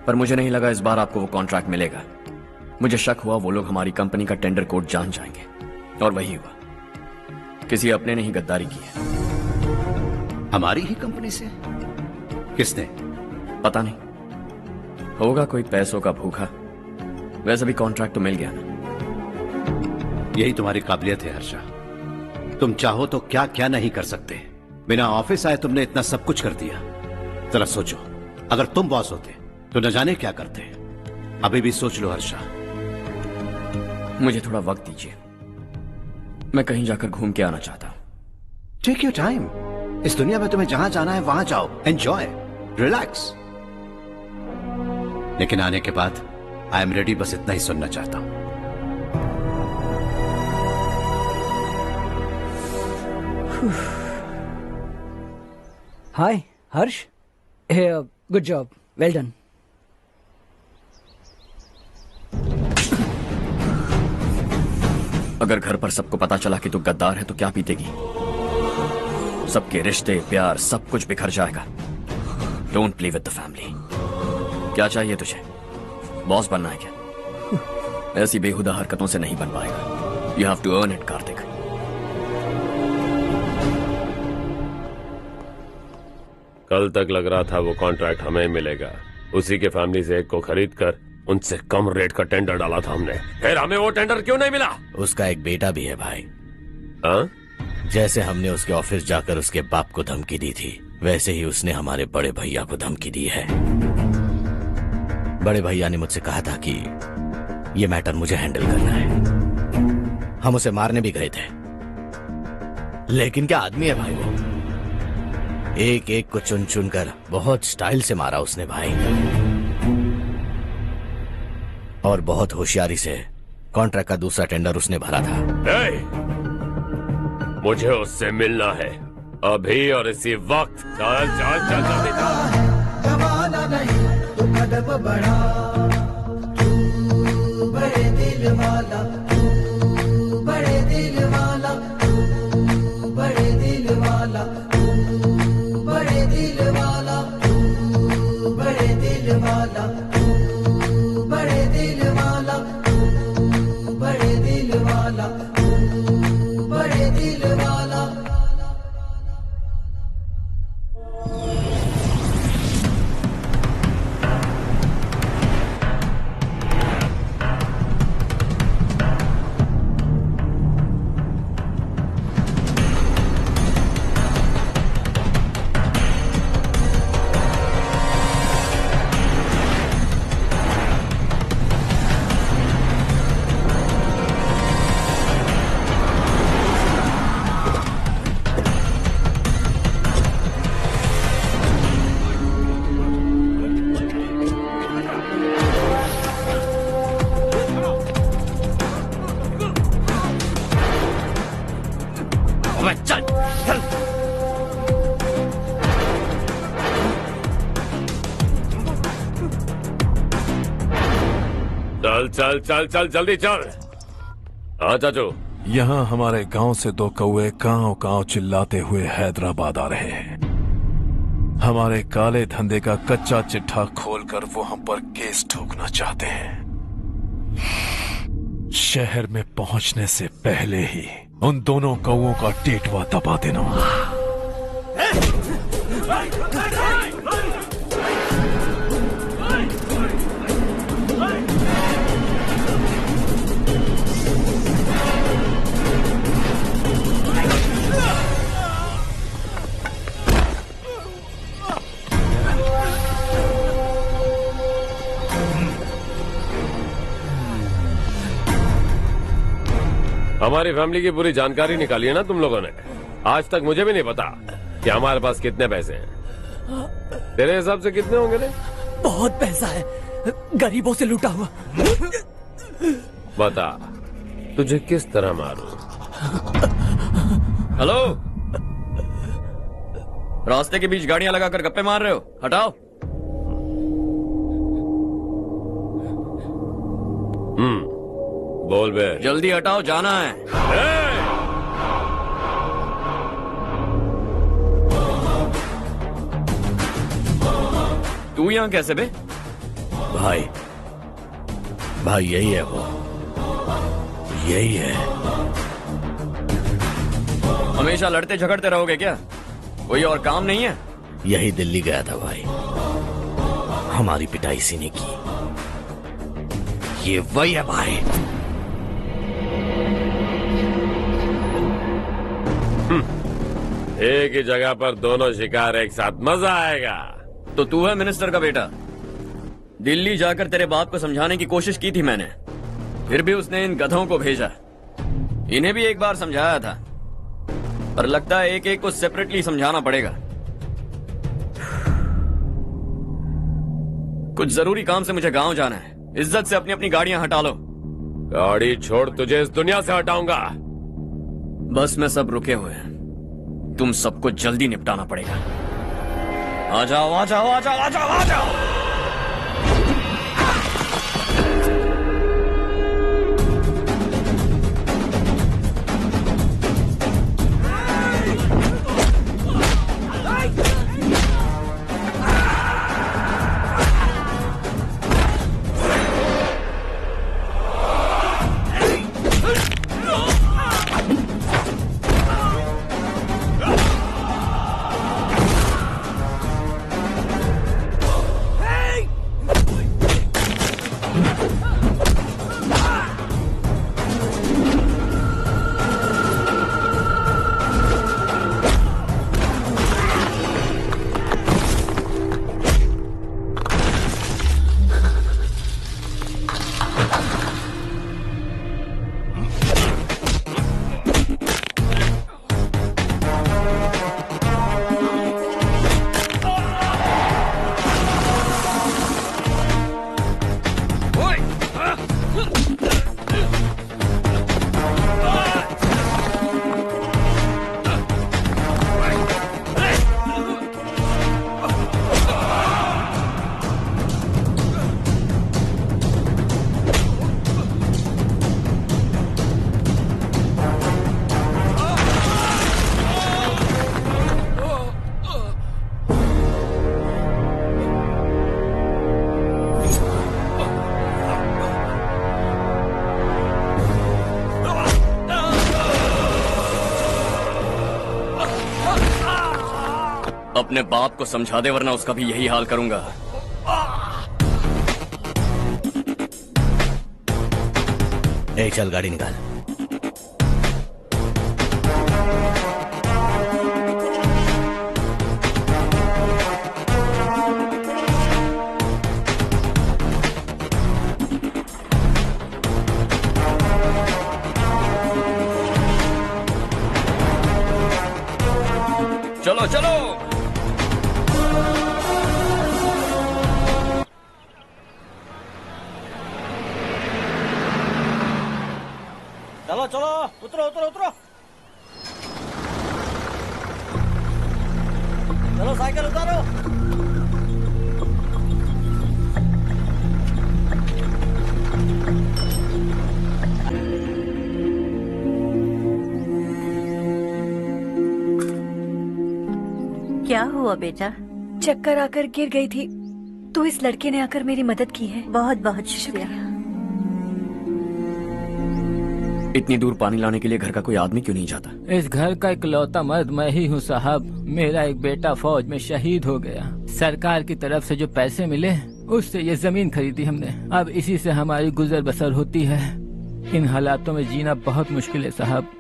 पर मुझे नहीं लगा इस बार आपको वो कॉन्ट्रैक्ट मिलेगा। मुझे शक हुआ वो लोग हमारी कंपनी का टेंडर कोड जान जाएंगे, और वही हुआ। किसी अपने ने ही गद्दारी की है। हमारी ही कंपनी से? किसने? पता नहीं, होगा कोई पैसों का भूखा। वैसे भी कॉन्ट्रैक्ट तो मिल गया ना। यही तुम्हारी काबिलियत है हर्षा, तुम चाहो तो क्या क्या नहीं कर सकते। बिना ऑफिस आए तुमने इतना सब कुछ कर दिया। जरा सोचो, अगर तुम बॉस होते तो न जाने क्या करते। अभी भी सोच लो हर्षा। मुझे थोड़ा वक्त दीजिए, मैं कहीं जाकर घूम के आना चाहता हूं। Take your time. इस दुनिया में तुम्हें जहां जाना है वहां जाओ, एंजॉय, रिलैक्स। लेकिन आने के बाद आई एम रेडी, बस इतना ही सुनना चाहता हूं। हाय हर्ष, गुड जॉब, वेल डन। अगर घर पर सबको पता चला कि तू गद्दार है तो क्या पीतेगी? सबके रिश्ते, प्यार, सब कुछ बिखर जाएगा। Don't play with the family. क्या चाहिए तुझे? बॉस बनना है क्या? ऐसी बेहुदा हरकतों से नहीं बन पाएगा। You have to earn it Kartik. कल तक लग रहा था वो कॉन्ट्रैक्ट हमें मिलेगा, उसी के फैमिली से एक को खरीद कर उनसे कम रेट का टेंडर डाला था हमने, फिर हमें वो टेंडर क्यों नहीं मिला? उसका एक बेटा भी है भाई। हाँ? जैसे हमने उसके ऑफिस जाकर उसके बाप को धमकी दी थी, वैसे ही उसने हमारे बड़े भैया को धमकी दी है। बड़े भैया ने मुझसे कहा था कि ये मैटर मुझे हैंडल करना है। हम उसे मारने भी गए थे, लेकिन क्या आदमी है भाई वो। एक एक को चुन चुन कर बहुत स्टाइल से मारा उसने भाई, और बहुत होशियारी से कॉन्ट्रैक्ट का दूसरा टेंडर उसने भरा था। मुझे उससे मिलना है अभी और इसी वक्त। चल चल चल जल्दी चल। जमाना नहीं तो कदम बढ़ा, तू बड़े दिल वाला, तू बड़े दिल वाला, तू बड़े दिल वाला, तू बड़े दिल वाला, तू बड़े दिल वाला, तू बड़े दिल वाला, तू बड़े दिल वाला, तू बड़े दिल वाला। चल चल चल चल जल्दी चल। हाँ चाचू। यहाँ हमारे गांव से दो कौवे कांव कांव चिल्लाते हुए हैदराबाद आ रहे हैं। हमारे काले धंधे का कच्चा चिट्ठा खोलकर वो हम पर केस ठोकना चाहते हैं। शहर में पहुंचने से पहले ही उन दोनों कौवों का टेटवा दबा देना। हमारी फैमिली की पूरी जानकारी निकाली है ना तुम लोगों ने। आज तक मुझे भी नहीं पता कि हमारे पास कितने पैसे हैं। तेरे हिसाब से कितने होंगे रे? बहुत पैसा है, गरीबों से लूटा हुआ। बता तुझे किस तरह मारूं? हेलो, रास्ते के बीच गाड़ियां लगाकर गप्पे मार रहे हो? हटाओ। बोल बे। जल्दी हटाओ, जाना है। तू यहाँ कैसे बे? भाई यही है वो, यही है। हमेशा लड़ते झगड़ते रहोगे क्या? कोई और काम नहीं है? यही दिल्ली गया था भाई, हमारी पिटाई इसी ने की। ये वही है भाई। एक ही जगह पर दोनों शिकार एक साथ, मजा आएगा। तो तू है मिनिस्टर का बेटा? दिल्ली जाकर तेरे बाप को समझाने की कोशिश की थी मैंने, फिर भी उसने इन गधों को भेजा। इन्हें भी एक बार समझाया था, पर लगता है एक एक को सेपरेटली समझाना पड़ेगा। कुछ जरूरी काम से मुझे गांव जाना है। इज्जत से अपनी अपनी गाड़ियां हटा लो। गाड़ी छोड़, तुझे इस दुनिया से हटाऊंगा। बस में सब रुके हुए हैं, तुम सबको जल्दी निपटाना पड़ेगा। आ जाओ आ जाओ आ जाओ आ जाओ आ जाओ। अपने बाप को समझा दे, वरना उसका भी यही हाल करूंगा। चल गाड़ी निकाल। चलो चलो। चलो चलो, उतरो उतरो उतरो। चलो साइकिल उतारो। क्या हुआ बेटा? चक्कर आकर गिर गई थी, तो इस लड़के ने आकर मेरी मदद की है। बहुत बहुत शुक्रिया। इतनी दूर पानी लाने के लिए घर का कोई आदमी क्यों नहीं जाता? इस घर का इकलौता मर्द मैं ही हूँ साहब। मेरा एक बेटा फौज में शहीद हो गया। सरकार की तरफ से जो पैसे मिले उससे ये जमीन खरीदी हमने। अब इसी से हमारी गुजर बसर होती है। इन हालातों में जीना बहुत मुश्किल है साहब।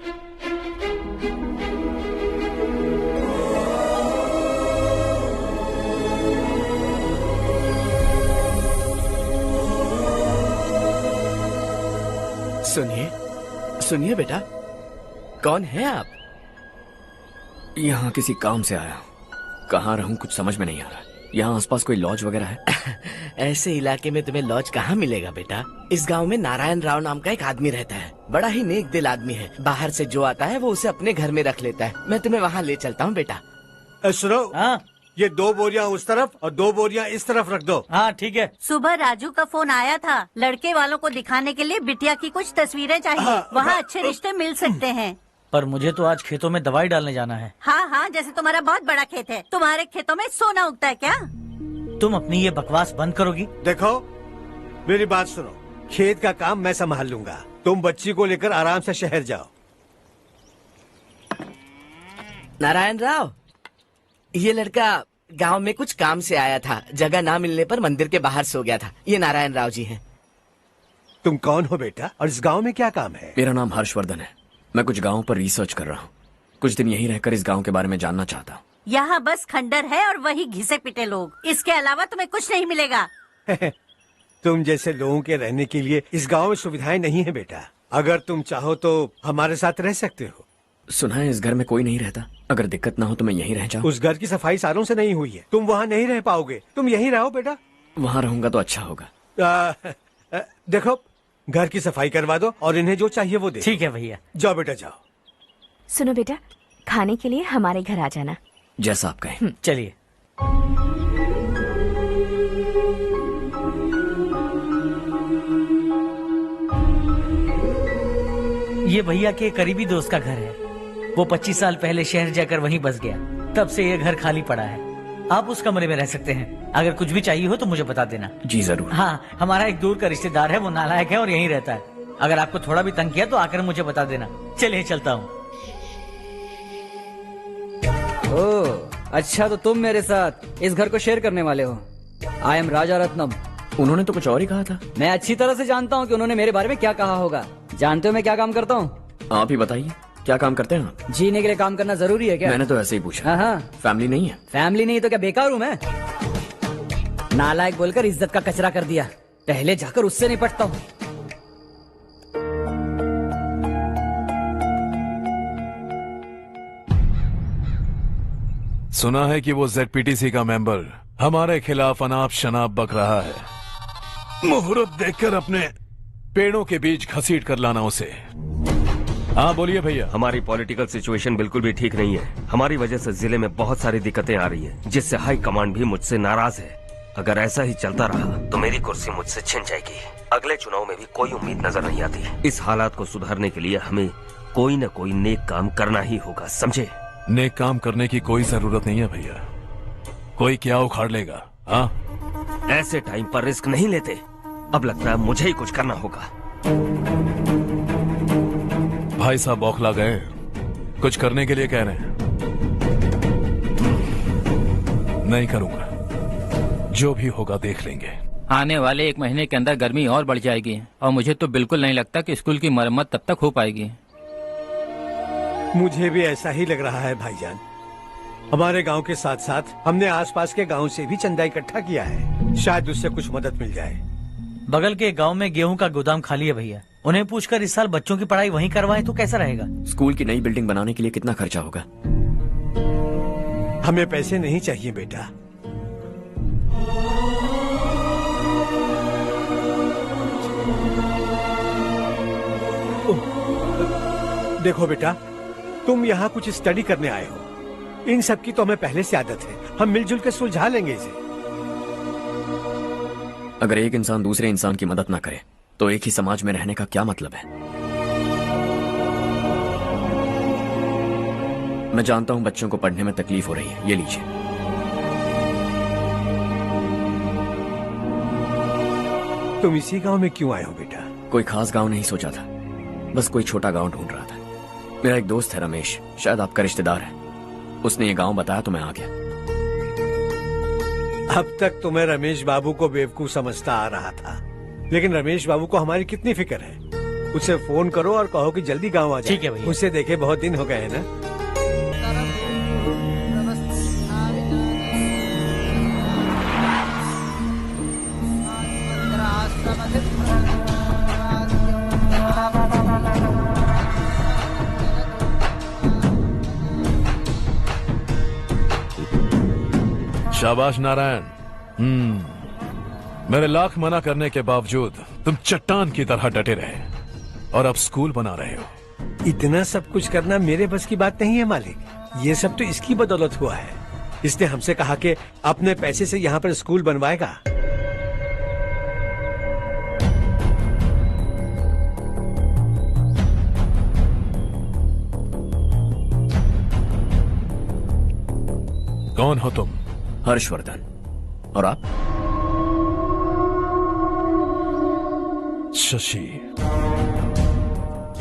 सुनिए सुनिए बेटा, कौन है आप? यहाँ किसी काम से आया हूँ। कहाँ रहूँ कुछ समझ में नहीं आ रहा। यहाँ आसपास कोई लॉज वगैरह है? ऐसे इलाके में तुम्हें लॉज कहाँ मिलेगा बेटा। इस गांव में नारायण राव नाम का एक आदमी रहता है। बड़ा ही नेक दिल आदमी है। बाहर से जो आता है वो उसे अपने घर में रख लेता है। मैं तुम्हें वहाँ ले चलता हूँ बेटा। सुनो, ये 2 बोरियां उस तरफ और 2 बोरियां इस तरफ रख दो। हाँ ठीक है। सुबह राजू का फोन आया था, लड़के वालों को दिखाने के लिए बिटिया की कुछ तस्वीरें चाहिए। वहाँ अच्छे रिश्ते मिल सकते हैं। पर मुझे तो आज खेतों में दवाई डालने जाना है। हाँ हाँ, जैसे तुम्हारा बहुत बड़ा खेत है, तुम्हारे खेतों में सोना उगता है क्या? तुम अपनी ये बकवास बंद करोगी? देखो मेरी बात सुनो, खेत का काम मैं संभाल लूंगा, तुम बच्ची को लेकर आराम से शहर जाओ। नारायण राव, ये लड़का गांव में कुछ काम से आया था, जगह ना मिलने पर मंदिर के बाहर सो गया था। ये नारायण राव जी हैं। तुम कौन हो बेटा और इस गांव में क्या काम है? मेरा नाम हर्षवर्धन है। मैं कुछ गाँव पर रिसर्च कर रहा हूँ। कुछ दिन यहीं रहकर इस गाँव के बारे में जानना चाहता हूँ। यहाँ बस खंडर है और वही घिसे पिटे लोग, इसके अलावा तुम्हें कुछ नहीं मिलेगा। तुम जैसे लोगों के रहने के लिए इस गांव में सुविधाएं नहीं है बेटा। अगर तुम चाहो तो हमारे साथ रह सकते हो। सुना है इस घर में कोई नहीं रहता, अगर दिक्कत ना हो तो मैं यहीं रह जाऊं। उस घर की सफाई सालों से नहीं हुई है, तुम वहाँ नहीं रह पाओगे। तुम यहीं रहो बेटा। वहाँ रहूंगा तो अच्छा होगा। देखो घर की सफाई करवा दो और इन्हें जो चाहिए वो दे। ठीक है भैया। जाओ बेटा जाओ। सुनो बेटा, खाने के लिए हमारे घर आ जाना। जैसा आप कहें। चलिए। ये भैया के करीबी दोस्त का घर है। वो 25 साल पहले शहर जाकर वहीं बस गया, तब से ये घर खाली पड़ा है। आप उस कमरे में रह सकते हैं। अगर कुछ भी चाहिए हो तो मुझे बता देना। जी जरूर। हाँ, हमारा एक दूर का रिश्तेदार है, वो नालायक है और यहीं रहता है। अगर आपको थोड़ा भी तंग किया तो आकर मुझे बता देना। चलिए चलता हूँ। ओह अच्छा, तो तुम मेरे साथ इस घर को शेयर करने वाले हो। आई एम राजा रत्नम। उन्होंने तो कुछ और ही कहा था। मैं अच्छी तरह से जानता हूँ कि उन्होंने मेरे बारे में क्या कहा होगा। जानते हो मैं क्या काम करता हूँ? आप ही बताइए, क्या काम करते हैं आप? जीने के लिए काम करना जरूरी है क्या? मैंने तो ऐसे ही पूछा। हाँ। फैमिली नहीं है? फैमिली नहीं तो क्या बेकार हूँ मैं? नालायक बोलकर इज्जत का कचरा कर दिया। पहले जाकर उससे निपटता हूँ। सुना है कि वो ZPTC का मेंबर हमारे खिलाफ अनाप शनाप बक रहा है। मुहूर्त देखकर अपने पेड़ों के बीच घसीट कर लाना उसे। हाँ बोलिए भैया। हमारी पॉलिटिकल सिचुएशन बिल्कुल भी ठीक नहीं है। हमारी वजह से जिले में बहुत सारी दिक्कतें आ रही हैं, जिससे हाई कमांड भी मुझसे नाराज है। अगर ऐसा ही चलता रहा तो मेरी कुर्सी मुझसे छिन जाएगी। अगले चुनाव में भी कोई उम्मीद नजर नहीं आती। इस हालात को सुधारने के लिए हमें कोई न कोई नेक काम करना ही होगा, समझे? नेक काम करने की कोई जरूरत नहीं है भैया। कोई क्या उखाड़ लेगा। हाँ, ऐसे टाइम पर रिस्क नहीं लेते। अब लगता है मुझे ही कुछ करना होगा। भाई साहब बौखला गए, कुछ करने के लिए कह रहे हैं। नहीं करूंगा, जो भी होगा देख लेंगे। आने वाले 1 महीने के अंदर गर्मी और बढ़ जाएगी और मुझे तो बिल्कुल नहीं लगता कि स्कूल की मरम्मत तब तक हो पाएगी। मुझे भी ऐसा ही लग रहा है भाईजान। हमारे गांव के साथ साथ हमने आसपास के गांव से भी चंदा इकट्ठा किया है, शायद उससे कुछ मदद मिल जाए। बगल के गांव में गेहूं का गोदाम खाली है भैया। उन्हें पूछकर इस साल बच्चों की पढ़ाई वहीं करवाएं तो कैसा रहेगा? स्कूल की नई बिल्डिंग बनाने के लिए कितना खर्चा होगा? हमें पैसे नहीं चाहिए बेटा। देखो बेटा, तुम यहाँ कुछ स्टडी करने आए हो। इन सब की तो हमें पहले से आदत है। हम मिलजुल के सुलझा लेंगे इसे। अगर एक इंसान दूसरे इंसान की मदद ना करे तो एक ही समाज में रहने का क्या मतलब है? मैं जानता हूं बच्चों को पढ़ने में तकलीफ हो रही है, ये लीजिए। तुम इसी गांव में क्यों आए हो बेटा? कोई खास गांव नहीं सोचा था, बस कोई छोटा गांव ढूंढ रहा था। मेरा एक दोस्त है रमेश, शायद आपका रिश्तेदार है। उसने ये गांव बताया तो मैं आ गया। अब तक तो मैं रमेश बाबू को बेवकूफ समझता आ रहा था, लेकिन रमेश बाबू को हमारी कितनी फिक्र है। उसे फोन करो और कहो कि जल्दी गांव आ जाए। ठीक है भैया। उसे देखे बहुत दिन हो गए हैं ना। शाबाश नारायण। मेरे लाख मना करने के बावजूद तुम चट्टान की तरह डटे रहे और अब स्कूल बना रहे हो। इतना सब कुछ करना मेरे बस की बात नहीं है मालिक। ये सब तो इसकी बदौलत हुआ है। इसने हमसे कहा कि अपने पैसे से यहाँ पर स्कूल बनवाएगा। कौन हो तुम? हर्षवर्धन। और आप? शशि।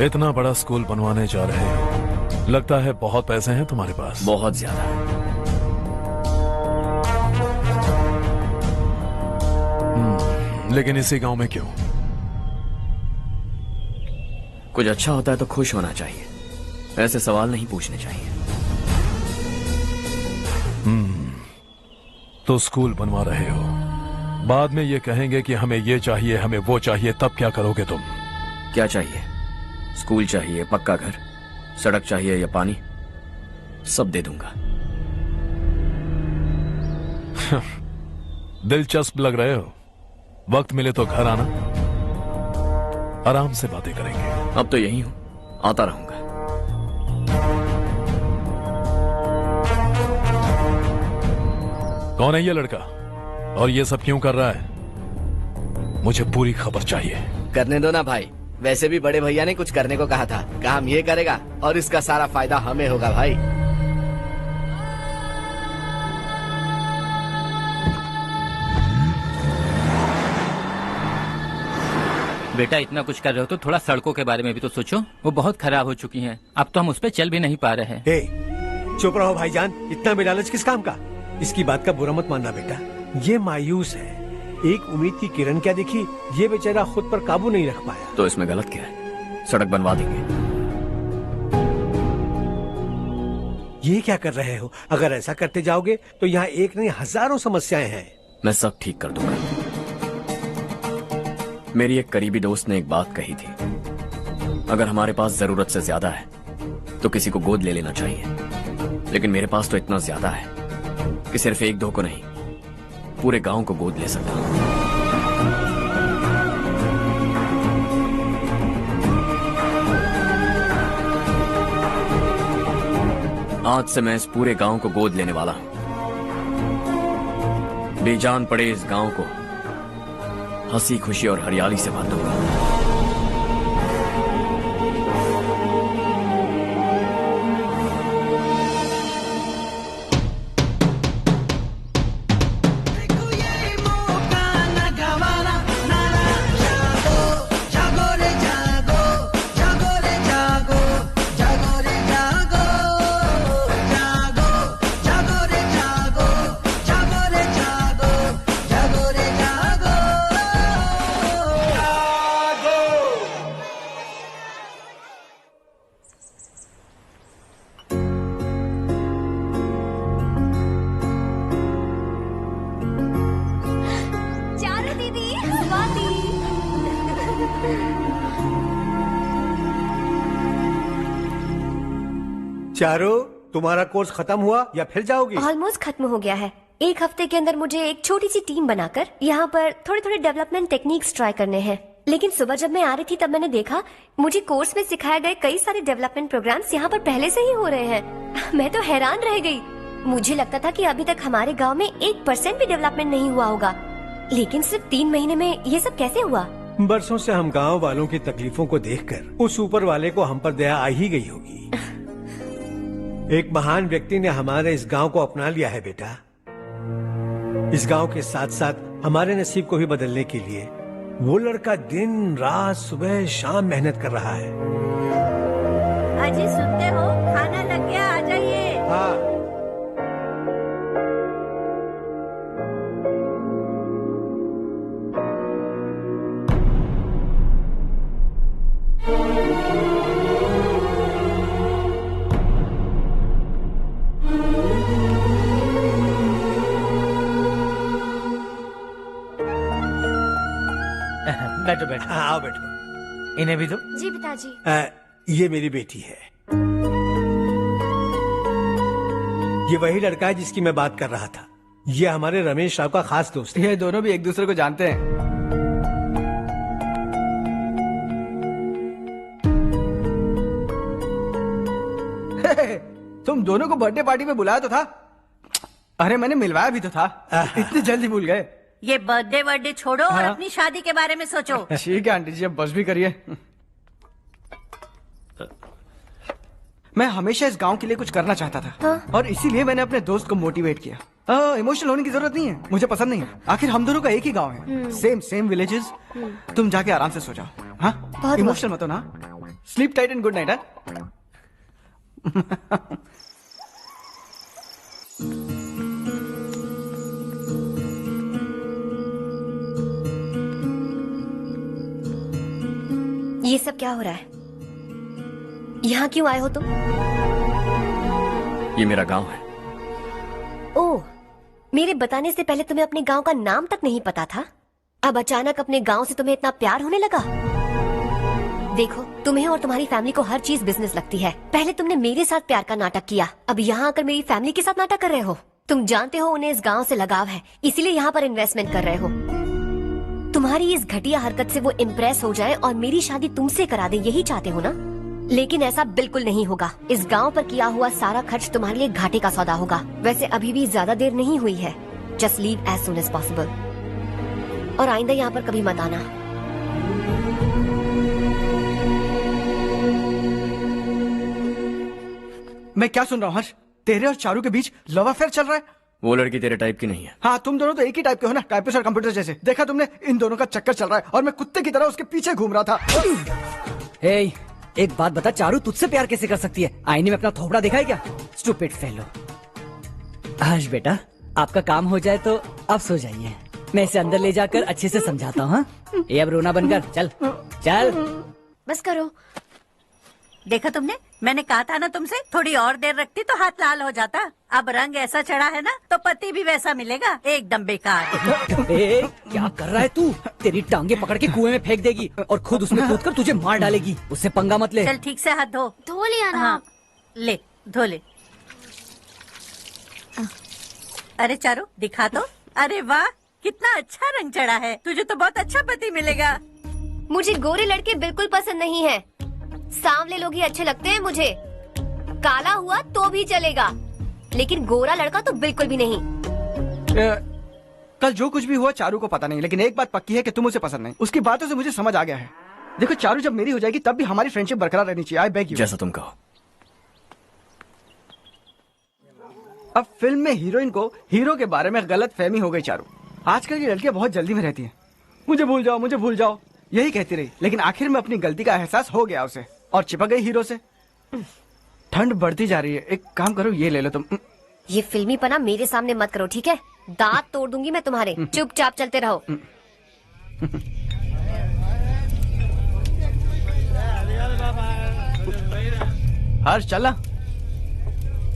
इतना बड़ा स्कूल बनवाने जा रहे हो, लगता है बहुत पैसे हैं तुम्हारे पास। बहुत ज्यादा। लेकिन इसी गांव में क्यों? कुछ अच्छा होता है तो खुश होना चाहिए, ऐसे सवाल नहीं पूछने चाहिए। तो स्कूल बनवा रहे हो, बाद में ये कहेंगे कि हमें ये चाहिए, हमें वो चाहिए, तब क्या करोगे तुम? क्या चाहिए? स्कूल चाहिए, पक्का घर, सड़क चाहिए या पानी, सब दे दूंगा। दिलचस्प लग रहे हो। वक्त मिले तो घर आना, आराम से बातें करेंगे। अब तो यही हूं, आता रहूंगा। कौन है ये लड़का और ये सब क्यों कर रहा है? मुझे पूरी खबर चाहिए। करने दो ना भाई, वैसे भी बड़े भैया ने कुछ करने को कहा था, काम ये करेगा और इसका सारा फायदा हमें होगा भाई। बेटा इतना कुछ कर रहे हो तो थोड़ा सड़कों के बारे में भी तो सोचो, वो बहुत खराब हो चुकी हैं। अब तो हम उस पर चल भी नहीं पा रहे हैं। चुप रहो भाईजान, इतना बेलालच किस काम का? इसकी बात का बुरा मत मानना बेटा, ये मायूस है। एक उम्मीद की किरण क्या दिखी, ये बेचारा खुद पर काबू नहीं रख पाया। तो इसमें गलत क्या है? सड़क बनवा देंगे। ये क्या कर रहे हो? अगर ऐसा करते जाओगे तो यहाँ एक नहीं हजारों समस्याएं हैं। मैं सब ठीक कर दूंगा। मेरी एक करीबी दोस्त ने एक बात कही थी, अगर हमारे पास जरूरत से ज्यादा है तो किसी को गोद ले लेना चाहिए। लेकिन मेरे पास तो इतना ज्यादा है कि सिर्फ एक दो को नहीं, पूरे गांव को गोद ले सकता हूं। आज से मैं इस पूरे गांव को गोद लेने वाला हूं। बेजान पड़े इस गांव को हंसी खुशी और हरियाली से बांधूंगा। चारो, तुम्हारा कोर्स खत्म हुआ या फिर जाओगी? ऑलमोस्ट खत्म हो गया है। एक हफ्ते के अंदर मुझे एक छोटी सी टीम बनाकर यहाँ पर थोड़े थोड़े डेवलपमेंट टेक्निक्स ट्राई करने हैं। लेकिन सुबह जब मैं आ रही थी तब मैंने देखा मुझे कोर्स में सिखाए गए कई सारे डेवलपमेंट प्रोग्राम्स यहाँ पर पहले से ही हो रहे हैं। मैं तो हैरान रह गई। मुझे लगता था कि अभी तक हमारे गाँव में 1% भी डेवलपमेंट नहीं हुआ होगा, लेकिन सिर्फ 3 महीने में ये सब कैसे हुआ? बरसों से हम गांव वालों की तकलीफों को देखकर उस ऊपर वाले को हम पर दया आ ही गई होगी। एक महान व्यक्ति ने हमारे इस गांव को अपना लिया है बेटा। इस गांव के साथ साथ हमारे नसीब को भी बदलने के लिए वो लड़का दिन रात सुबह शाम मेहनत कर रहा है। अजी सुनते हो, खाना लग गया, आ जाइए। हाँ। बैठो बैठो। आओ बैठो। इन्हें भी दो। जी पिताजी। ये मेरी बेटी है। ये वही लड़का है जिसकी मैं बात कर रहा था। ये हमारे रमेश राव का खास दोस्त है। ये दोनों भी एक दूसरे को जानते हैं। तुम दोनों को बर्थडे पार्टी में बुलाया तो था, अरे मैंने मिलवाया भी तो था, इतनी जल्दी भूल गए। ये बर्थडे छोड़ो और अपनी शादी के बारे में सोचो। ठीक है आंटी जी, अब बस भी करिए। मैं हमेशा इस गांव के लिए कुछ करना चाहता था और इसीलिए मैंने अपने दोस्त को मोटिवेट किया। इमोशनल होने की जरूरत नहीं है, मुझे पसंद नहीं है। आखिर हम दोनों का एक ही गांव है, सेम विलेजेस। तुम जाके आराम से सो जाओ। हाँ, इमोशनल मत हो ना। Sleep tight and good night. ये सब क्या हो रहा है? यहाँ क्यों आए हो तुम? ये मेरा गांव है। ओह, मेरे बताने से पहले तुम्हें अपने गांव का नाम तक नहीं पता था? अब अचानक अपने गांव से तुम्हें इतना प्यार होने लगा? देखो, तुम्हें और तुम्हारी फैमिली को हर चीज बिजनेस लगती है। पहले तुमने मेरे साथ प्यार का नाटक किया, अब यहाँ आकर मेरी फैमिली के साथ नाटक कर रहे हो। तुम जानते हो उन्हें इस गांव से लगाव है, इसीलिए यहाँ पर इन्वेस्टमेंट कर रहे हो। तुम्हारी इस घटिया हरकत से वो इम्प्रेस हो जाए और मेरी शादी तुमसे करा दे, यही चाहते हो ना? लेकिन ऐसा बिल्कुल नहीं होगा। इस गांव पर किया हुआ सारा खर्च तुम्हारे लिए घाटे का सौदा होगा। वैसे अभी भी ज्यादा देर नहीं हुई है। Just leave as soon as possible और आइंदा यहाँ पर कभी मत आना। मैं क्या सुन रहा हूँ हर्ष? तेरे और चारू के बीच लव अफेयर चल रहा है? वो लड़की तेरे टाइप की नहीं है। हाँ, तुम दोनों तो एक ही टाइप के हो ना, टाइपिस्ट और कंप्यूटर जैसे। देखा तुमने, इन दोनों का चक्कर चल रहा है और मैं कुत्ते की तरह उसके पीछे घूम रहा था। ए, एक बात बता, चारू तुझसे प्यार कैसे कर सकती है? आईने में अपना थोबड़ा देखा है क्या? Stupid fellow. हर्ष बेटा, आपका काम हो जाए तो आप सो जाइए। मैं इसे अंदर ले जाकर अच्छे से समझाता हूँ। ये अब रोना बनकर चल चल। बस करो। देखा तुमने, मैंने कहा था ना तुमसे, थोड़ी और देर रखती तो हाथ लाल हो जाता। अब रंग ऐसा चढ़ा है ना तो पति भी वैसा मिलेगा, एकदम बेकार। ए, क्या कर रहा है तू? तेरी टांगे पकड़ के कुएं में फेंक देगी और खुद उसमें कूदकर तुझे मार डालेगी। उससे पंगा मत ले। चल ठीक से हाथ धो लिया ना? हाँ, ले धो ले। अरे चारू दिखा तो। अरे वाह, कितना अच्छा रंग चढ़ा है। तुझे तो बहुत अच्छा पति मिलेगा। मुझे गोरे लड़के बिल्कुल पसंद नहीं है। सांवले लोग ही अच्छे लगते हैं मुझे। काला हुआ तो भी चलेगा, लेकिन गोरा लड़का तो बिल्कुल भी नहीं। कल जो कुछ भी हुआ चारू को पता नहीं, लेकिन एक बात पक्की है कि तुम उसे पसंद नहीं। उसकी बातों से मुझे समझ आ गया है। देखो चारू जब मेरी हो जाएगी तब भी हमारी फ्रेंडशिप बरकरार रहनी चाहिए। I beg you. जैसा तुम कहो। अब फिल्म में हीरोइन को हीरो के बारे में गलत फहमी हो गई चारू। आजकल की लड़कियां बहुत जल्दी में रहती हैं। मुझे भूल जाओ, मुझे भूल जाओ, यही कहती रही। लेकिन आखिर में अपनी गलती का एहसास हो गया उसे और चिपक गई हीरो से। ठंड बढ़ती जा रही है, एक काम करो, ये ले लो तुम। ये फिल्मी पना मेरे सामने मत करो, ठीक है? दांत तोड़ दूंगी मैं तुम्हारे। चुपचाप चलते रहो। हर्ष चला।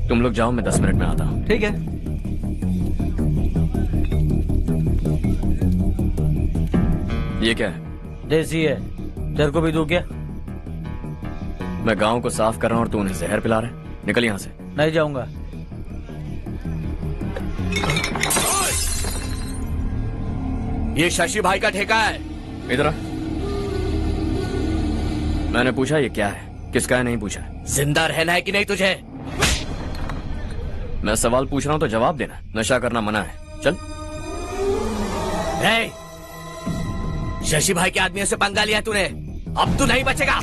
तुम लोग जाओ, मैं 10 मिनट में आता हूँ। ठीक है। ये क्या है? देसी है। तेरे को भी दूं क्या? मैं गांव को साफ कर रहा हूँ और तू उन्हें जहर पिला रहा है। निकल यहाँ से। नहीं जाऊंगा। ये शशि भाई का ठेका है। इधर आ। मैंने पूछा ये क्या है, किसका है, नहीं पूछा। जिंदा रहना है कि नहीं तुझे? मैं सवाल पूछ रहा हूँ तो जवाब देना। नशा करना मना है। चल। शशि भाई के आदमियों से पंगा लिया तूने, अब तू नहीं बचेगा।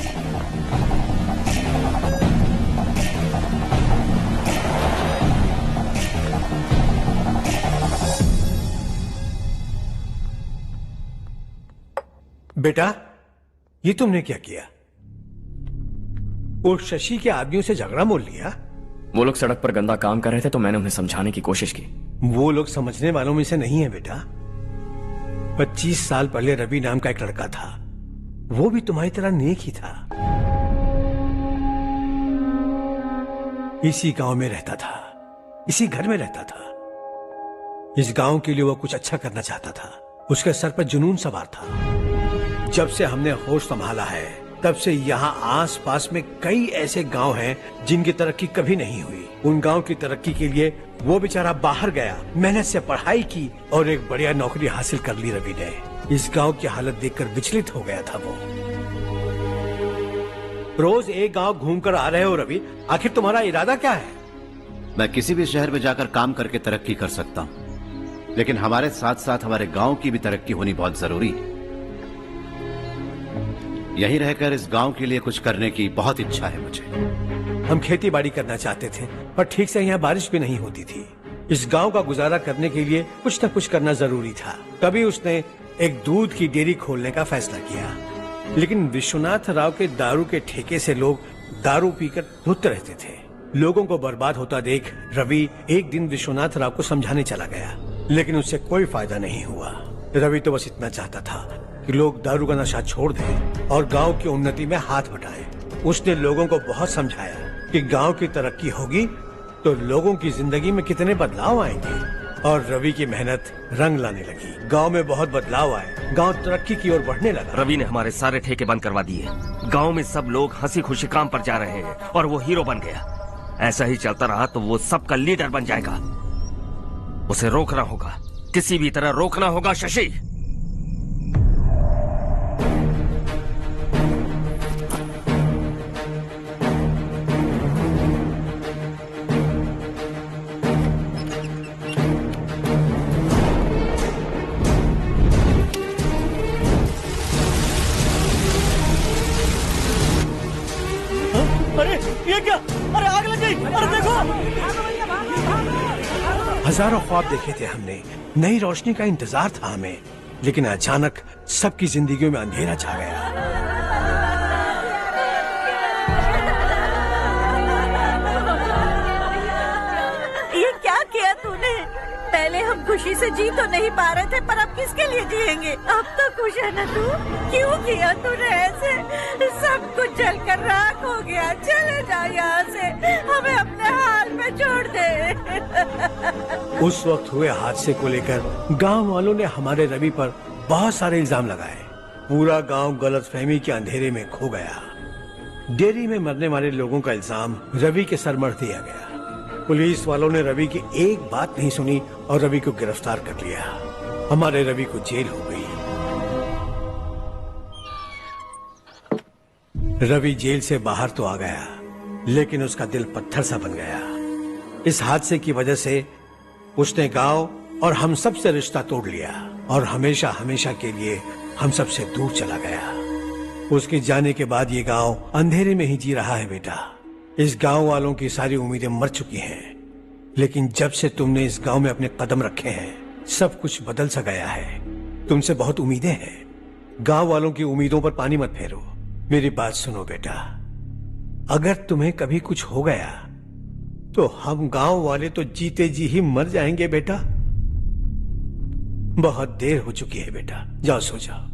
बेटा, ये तुमने क्या किया? वो शशि के आदमियों से झगड़ा मोल लिया? वो लोग सड़क पर गंदा काम कर रहे थे तो मैंने उन्हें समझाने की कोशिश की। वो लोग समझने वालों में से नहीं है बेटा। 25 साल पहले रवि नाम का एक लड़का था, वो भी तुम्हारी तरह नेक ही था। इसी गांव में रहता था, इसी घर में रहता था। इस गांव के लिए वो कुछ अच्छा करना चाहता था। उसके सर पर जुनून सवार था। जब से हमने होश संभाला है तब से यहाँ आस पास में कई ऐसे गांव हैं जिनकी तरक्की कभी नहीं हुई। उन गांव की तरक्की के लिए वो बेचारा बाहर गया, मेहनत से पढ़ाई की और एक बढ़िया नौकरी हासिल कर ली रवि ने। इस गांव की हालत देखकर विचलित हो गया था वो। रोज एक गांव घूमकर आ रहे हो रवि, आखिर तुम्हारा इरादा क्या है? मैं किसी भी शहर में जाकर काम करके तरक्की कर सकता हूं, लेकिन हमारे साथ साथ हमारे गांव की भी तरक्की होनी बहुत जरूरी है। यहीं रहकर इस गांव के लिए कुछ करने की बहुत इच्छा है मुझे। हम खेती बाड़ी करना चाहते थे, पर ठीक से यहाँ बारिश भी नहीं होती थी। इस गांव का गुजारा करने के लिए कुछ न कुछ करना जरूरी था। तभी उसने एक दूध की डेयरी खोलने का फैसला किया। लेकिन विश्वनाथ राव के दारू के ठेके से लोग दारू पीकर धुत रहते थे। लोगों को बर्बाद होता देख रवि एक दिन विश्वनाथ राव को समझाने चला गया, लेकिन उससे कोई फायदा नहीं हुआ। रवि तो बस इतना चाहता था कि लोग दारू का नशा छोड़ दें और गांव की उन्नति में हाथ बटाएं। उसने लोगों को बहुत समझाया कि गांव की तरक्की होगी तो लोगों की जिंदगी में कितने बदलाव आएंगे, और रवि की मेहनत रंग लाने लगी। गांव में बहुत बदलाव आए, गांव तरक्की की ओर बढ़ने लगा। रवि ने हमारे सारे ठेके बंद करवा दिए। गांव में सब लोग हंसी खुशी काम पर जा रहे हैं और वो हीरो बन गया। ऐसा ही चलता रहा तो वो सबका लीडर बन जाएगा। उसे रोकना होगा, किसी भी तरह रोकना होगा शशि। अरे ये क्या? अरे आग लग गई! अरे देखो! हजारों ख्वाब देखे थे हमने, नई रोशनी का इंतजार था हमें, लेकिन अचानक सबकी जिंदगियों में अंधेरा छा गया। ये क्या किया तूने? पहले हम खुशी से जी तो नहीं पा रहे थे, पर अब किसके लिए जिएंगे? अब तो खुश है ना तू? क्यों किया तूने ऐसे? सब कुछ जलकर राख हो गया। चले जा यहाँ से, हमें अपने हाल में छोड़ दे। उस वक्त हुए हादसे को लेकर गांव वालों ने हमारे रवि पर बहुत सारे इल्जाम लगाए। पूरा गांव गलतफहमी के अंधेरे में खो गया। डेयरी में मरने वाले लोगों का इल्जाम रवि के सर मढ़ दिया गया। पुलिस वालों ने रवि की एक बात नहीं सुनी और रवि को गिरफ्तार कर लिया। हमारे रवि को जेल हो गई। रवि जेल से बाहर तो आ गया, लेकिन उसका दिल पत्थर सा बन गया। इस हादसे की वजह से उसने गांव और हम सब से रिश्ता तोड़ लिया और हमेशा हमेशा के लिए हम सब से दूर चला गया। उसके जाने के बाद ये गांव अंधेरे में ही जी रहा है बेटा। इस गांव वालों की सारी उम्मीदें मर चुकी हैं, लेकिन जब से तुमने इस गांव में अपने कदम रखे हैं सब कुछ बदल सा गया है। तुमसे बहुत उम्मीदें हैं। गांव वालों की उम्मीदों पर पानी मत फेरो। मेरी बात सुनो बेटा, अगर तुम्हें कभी कुछ हो गया तो हम गांव वाले तो जीते जी ही मर जाएंगे बेटा। बहुत देर हो चुकी है बेटा, जाओ सो जाओ।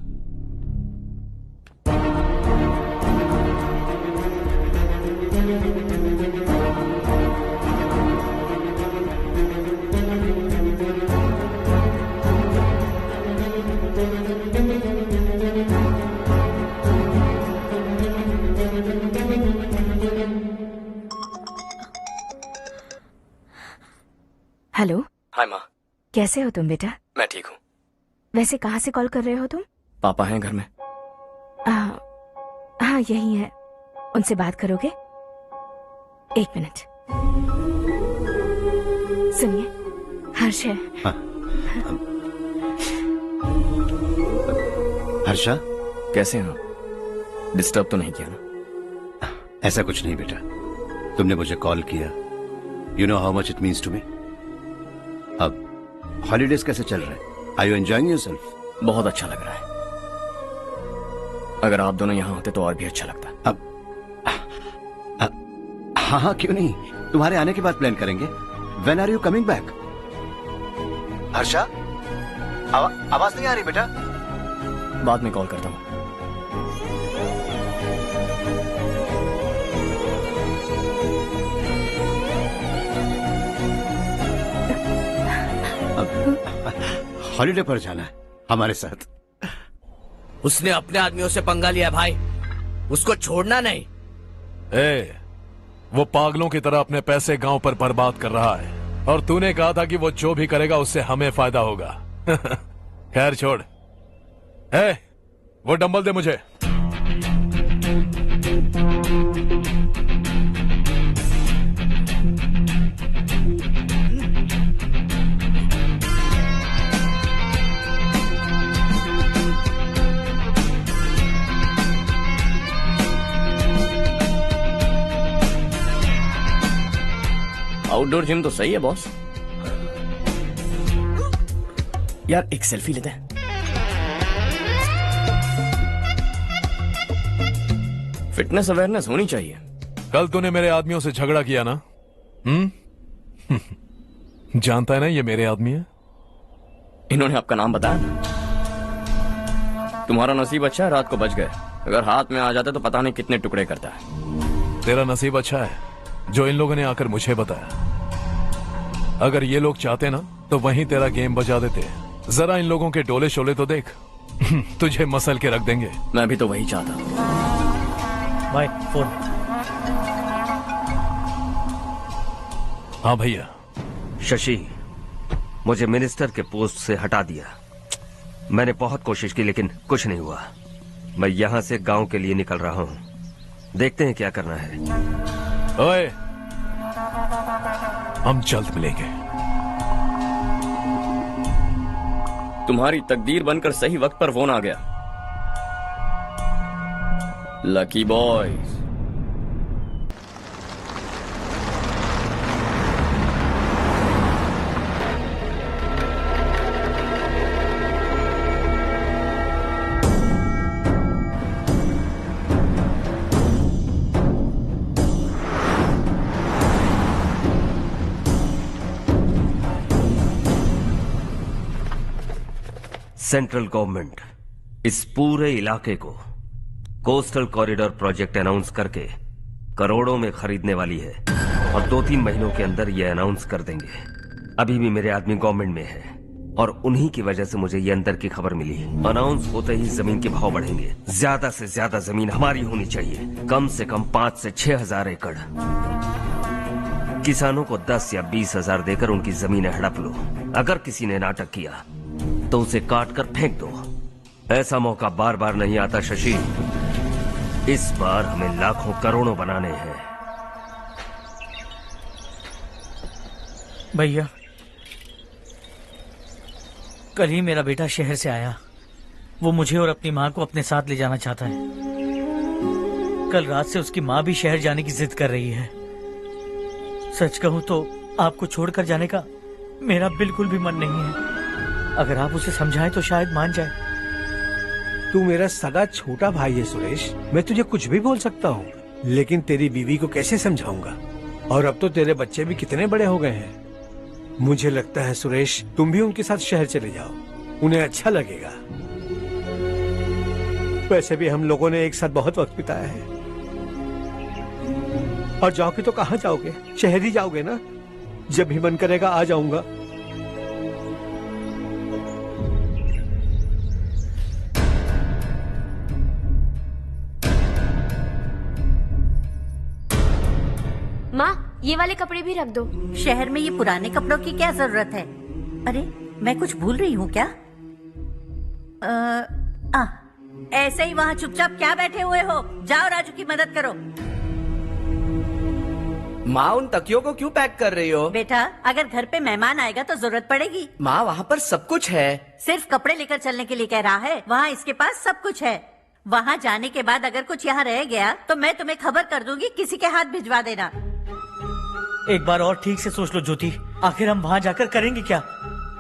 हेलो। हाय माँ। कैसे हो तुम बेटा? मैं ठीक हूँ। वैसे कहाँ से कॉल कर रहे हो तुम? पापा हैं घर में? हाँ यही है। उनसे बात करोगे? एक मिनट। सुनिए, हर्ष है। हर्षा, कैसे हैं आप? डिस्टर्ब तो नहीं किया ना? ऐसा कुछ नहीं बेटा, तुमने मुझे कॉल किया। You know how much it means to me. अब हॉलीडेज कैसे चल रहे हैं? Are you enjoying yourself? बहुत अच्छा लग रहा है। अगर आप दोनों यहाँ होते तो और भी अच्छा लगता। अब हाँ हाँ क्यों नहीं, तुम्हारे आने के बाद प्लान करेंगे। When are you coming back? Harsha, आवाज नहीं आ रही बेटा। बाद में कॉल करता हूँ। हॉलीडे पर जाना है हमारे साथ। उसने अपने आदमियों से पंगा लिया भाई, उसको छोड़ना नहीं। वो पागलों की तरह अपने पैसे गांव पर बर्बाद कर रहा है और तूने कहा था कि वो जो भी करेगा उससे हमें फायदा होगा। खैर छोड़। वो डंबल दे मुझे। आउटडोर जिम तो सही है बॉस। यार एक सेल्फी लेते हैं। फिटनेस अवेयरनेस होनी चाहिए। कल तूने मेरे आदमियों से झगड़ा किया ना? जानता है ना ये मेरे आदमी है। इन्होंने आपका नाम बताया? तुम्हारा नसीब अच्छा है रात को बच गए, अगर हाथ में आ जाते तो पता नहीं कितने टुकड़े करता है। तेरा नसीब अच्छा है जो इन लोगों ने आकर मुझे बताया। अगर ये लोग चाहते ना तो वहीं तेरा गेम बजा देते। जरा इन लोगों के डोले शोले तो देख। तुझे मसल के रख देंगे। मैं भी तो वही चाहता हूं। By phone. हाँ भैया। शशि, मुझे मिनिस्टर के पोस्ट से हटा दिया। मैंने बहुत कोशिश की लेकिन कुछ नहीं हुआ। मैं यहां से गांव के लिए निकल रहा हूं। देखते हैं क्या करना है। ओए, हम जल्द मिलेंगे। तुम्हारी तकदीर बनकर सही वक्त पर फोन आ गया। Lucky boys. सेंट्रल गवर्नमेंट इस पूरे इलाके को कोस्टल कॉरिडोर प्रोजेक्ट अनाउंस करके करोड़ों में खरीदने वाली है और 2-3 महीनों के अंदर ये अनाउंस कर देंगे। अभी भी मेरे आदमी गवर्नमेंट में है और उन्हीं की वजह से मुझे ये अंदर की खबर मिली। अनाउंस होते ही जमीन के भाव बढ़ेंगे। ज्यादा से ज्यादा जमीन हमारी होनी चाहिए, कम से कम 5 से 6 हजार एकड़। किसानों को 10 या 20 हजार देकर उनकी जमीनें हड़प लो। अगर किसी ने नाटक किया तो उसे काट कर फेंक दो। ऐसा मौका बार बार नहीं आता शशि। इस बार हमें लाखों करोड़ों बनाने हैं। भैया, कल ही मेरा बेटा शहर से आया। वो मुझे और अपनी माँ को अपने साथ ले जाना चाहता है। कल रात से उसकी माँ भी शहर जाने की जिद कर रही है। सच कहूँ तो आपको छोड़कर जाने का मेरा बिल्कुल भी मन नहीं है। अगर आप उसे समझाएं तो शायद मान जाए। तू मेरा सगा छोटा भाई है सुरेश, मैं तुझे कुछ भी बोल सकता हूँ, लेकिन तेरी बीवी को कैसे समझाऊंगा? और अब तो तेरे बच्चे भी कितने बड़े हो गए हैं। मुझे लगता है सुरेश, तुम भी उनके साथ शहर चले जाओ, उन्हें अच्छा लगेगा। वैसे भी हम लोगों ने एक साथ बहुत वक्त बिताया है। और जाओगे तो कहाँ जाओगे? शहर ही जाओगे ना? जब भी मन करेगा आ जाऊंगा। माँ, ये वाले कपड़े भी रख दो। शहर में ये पुराने कपड़ों की क्या जरूरत है? अरे मैं कुछ भूल रही हूँ क्या? ऐसे ही वहाँ चुपचाप क्या बैठे हुए हो? जाओ राजू की मदद करो। माँ, उन तकियों को क्यों पैक कर रही हो? बेटा, अगर घर पे मेहमान आएगा तो जरूरत पड़ेगी। माँ, वहाँ पर सब कुछ है। सिर्फ कपड़े लेकर चलने के लिए कह रहा है? वहाँ इसके पास सब कुछ है। वहाँ जाने के बाद अगर कुछ यहाँ रह गया तो मैं तुम्हें खबर कर दूंगी, किसी के हाथ भिजवा देना। एक बार और ठीक से सोच लो ज्योति, आखिर हम वहाँ जाकर करेंगे क्या?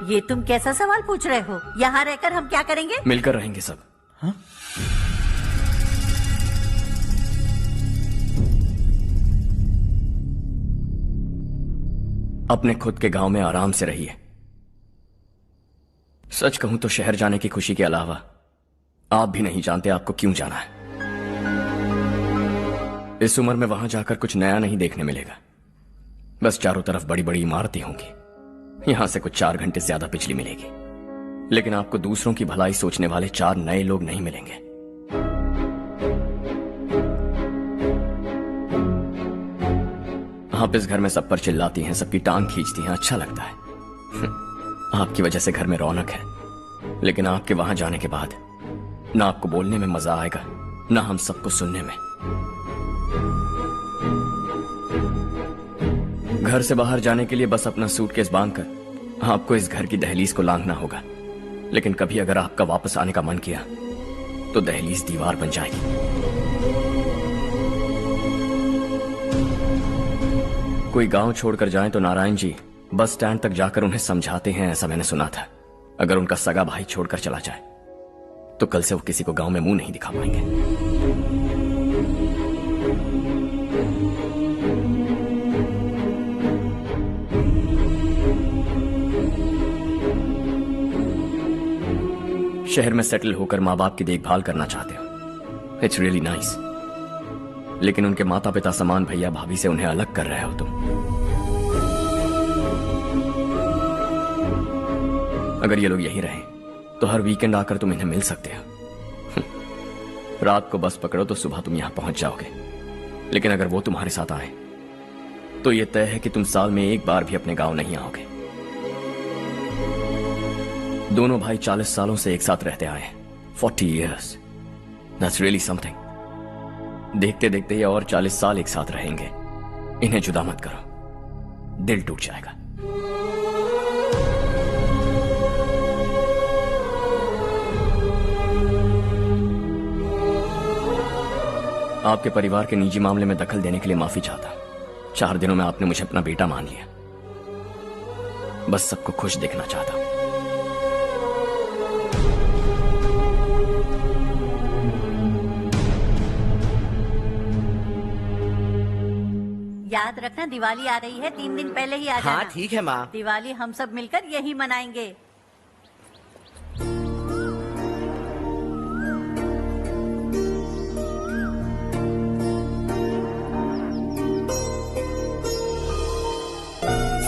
ये तुम कैसा सवाल पूछ रहे हो? यहाँ रहकर हम क्या करेंगे? मिलकर रहेंगे सब। हाँ? अपने खुद के गांव में आराम से रहिए। सच कहूं तो शहर जाने की खुशी के अलावा आप भी नहीं जानते आपको क्यों जाना है। इस उम्र में वहां जाकर कुछ नया नहीं देखने मिलेगा। बस चारों तरफ बड़ी बड़ी इमारतें होंगी। यहां से कुछ 4 घंटे ज्यादा बिजली मिलेगी, लेकिन आपको दूसरों की भलाई सोचने वाले 4 नए लोग नहीं मिलेंगे। आप इस घर में सब पर चिल्लाती हैं, सबकी टांग खींचती हैं, अच्छा लगता है। आपकी वजह से घर में रौनक है, लेकिन आपके वहां जाने के बाद ना आपको बोलने में मजा आएगा, ना हम सबको सुनने में। घर से बाहर जाने के लिए बस अपना सूटकेस बांधकर आपको इस घर की दहलीज को लांघना होगा, लेकिन कभी अगर आपका वापस आने का मन किया तो दहलीज दीवार बन जाएगी। कोई गांव छोड़कर जाए तो नारायण जी बस स्टैंड तक जाकर उन्हें समझाते हैं, ऐसा मैंने सुना था। अगर उनका सगा भाई छोड़कर चला जाए तो कल से वो किसी को गांव में मुंह नहीं दिखा पाएंगे। शहर में सेटल होकर माँ बाप की देखभाल करना चाहते हो, इट्स रियली नाइस। लेकिन उनके माता पिता समान भैया भाभी से उन्हें अलग कर रहे हो तुम। अगर ये लोग यहीं रहे तो हर वीकेंड आकर तुम इन्हें मिल सकते हो। रात को बस पकड़ो तो सुबह तुम यहां पहुंच जाओगे। लेकिन अगर वो तुम्हारे साथ आए तो ये तय है कि तुम साल में एक बार भी अपने गांव नहीं आओगे। दोनों भाई 40 सालों से एक साथ रहते आए, 40 years, that's really something। देखते देखते ये और 40 साल एक साथ रहेंगे। इन्हें जुदा मत करो, दिल टूट जाएगा। आपके परिवार के निजी मामले में दखल देने के लिए माफी चाहता। 4 दिनों में आपने मुझे अपना बेटा मान लिया। बस सबको खुश देखना चाहता। याद रखना दिवाली आ रही है, 3 दिन पहले ही आ जाना। हाँ ठीक है माँ। दिवाली हम सब मिलकर यही मनाएंगे।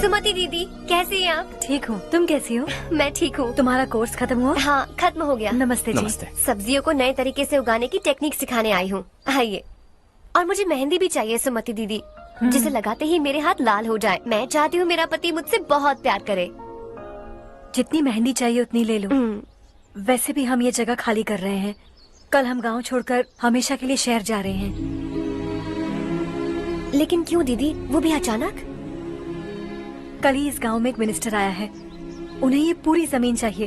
सुमति दीदी, कैसी हैं आप? ठीक हूँ, तुम कैसी हो? मैं ठीक हूँ। तुम्हारा कोर्स खत्म हुआ? हाँ, खत्म हो गया। नमस्ते जी। नमस्ते। सब्जियों को नए तरीके से उगाने की टेक्निक सिखाने आई हूँ। आइए। और मुझे मेहंदी भी चाहिए सुमति दीदी, जिसे लगाते ही मेरे हाथ लाल हो जाए। मैं चाहती हूँ मेरा पति मुझसे बहुत प्यार करे। जितनी मेहंदी चाहिए उतनी ले लो। वैसे भी हम ये जगह खाली कर रहे हैं। कल हम गांव छोड़कर हमेशा के लिए शहर जा रहे हैं। लेकिन क्यों दीदी, वो भी अचानक? कल ही इस गांव में एक मिनिस्टर आया है। उन्हें ये पूरी जमीन चाहिए।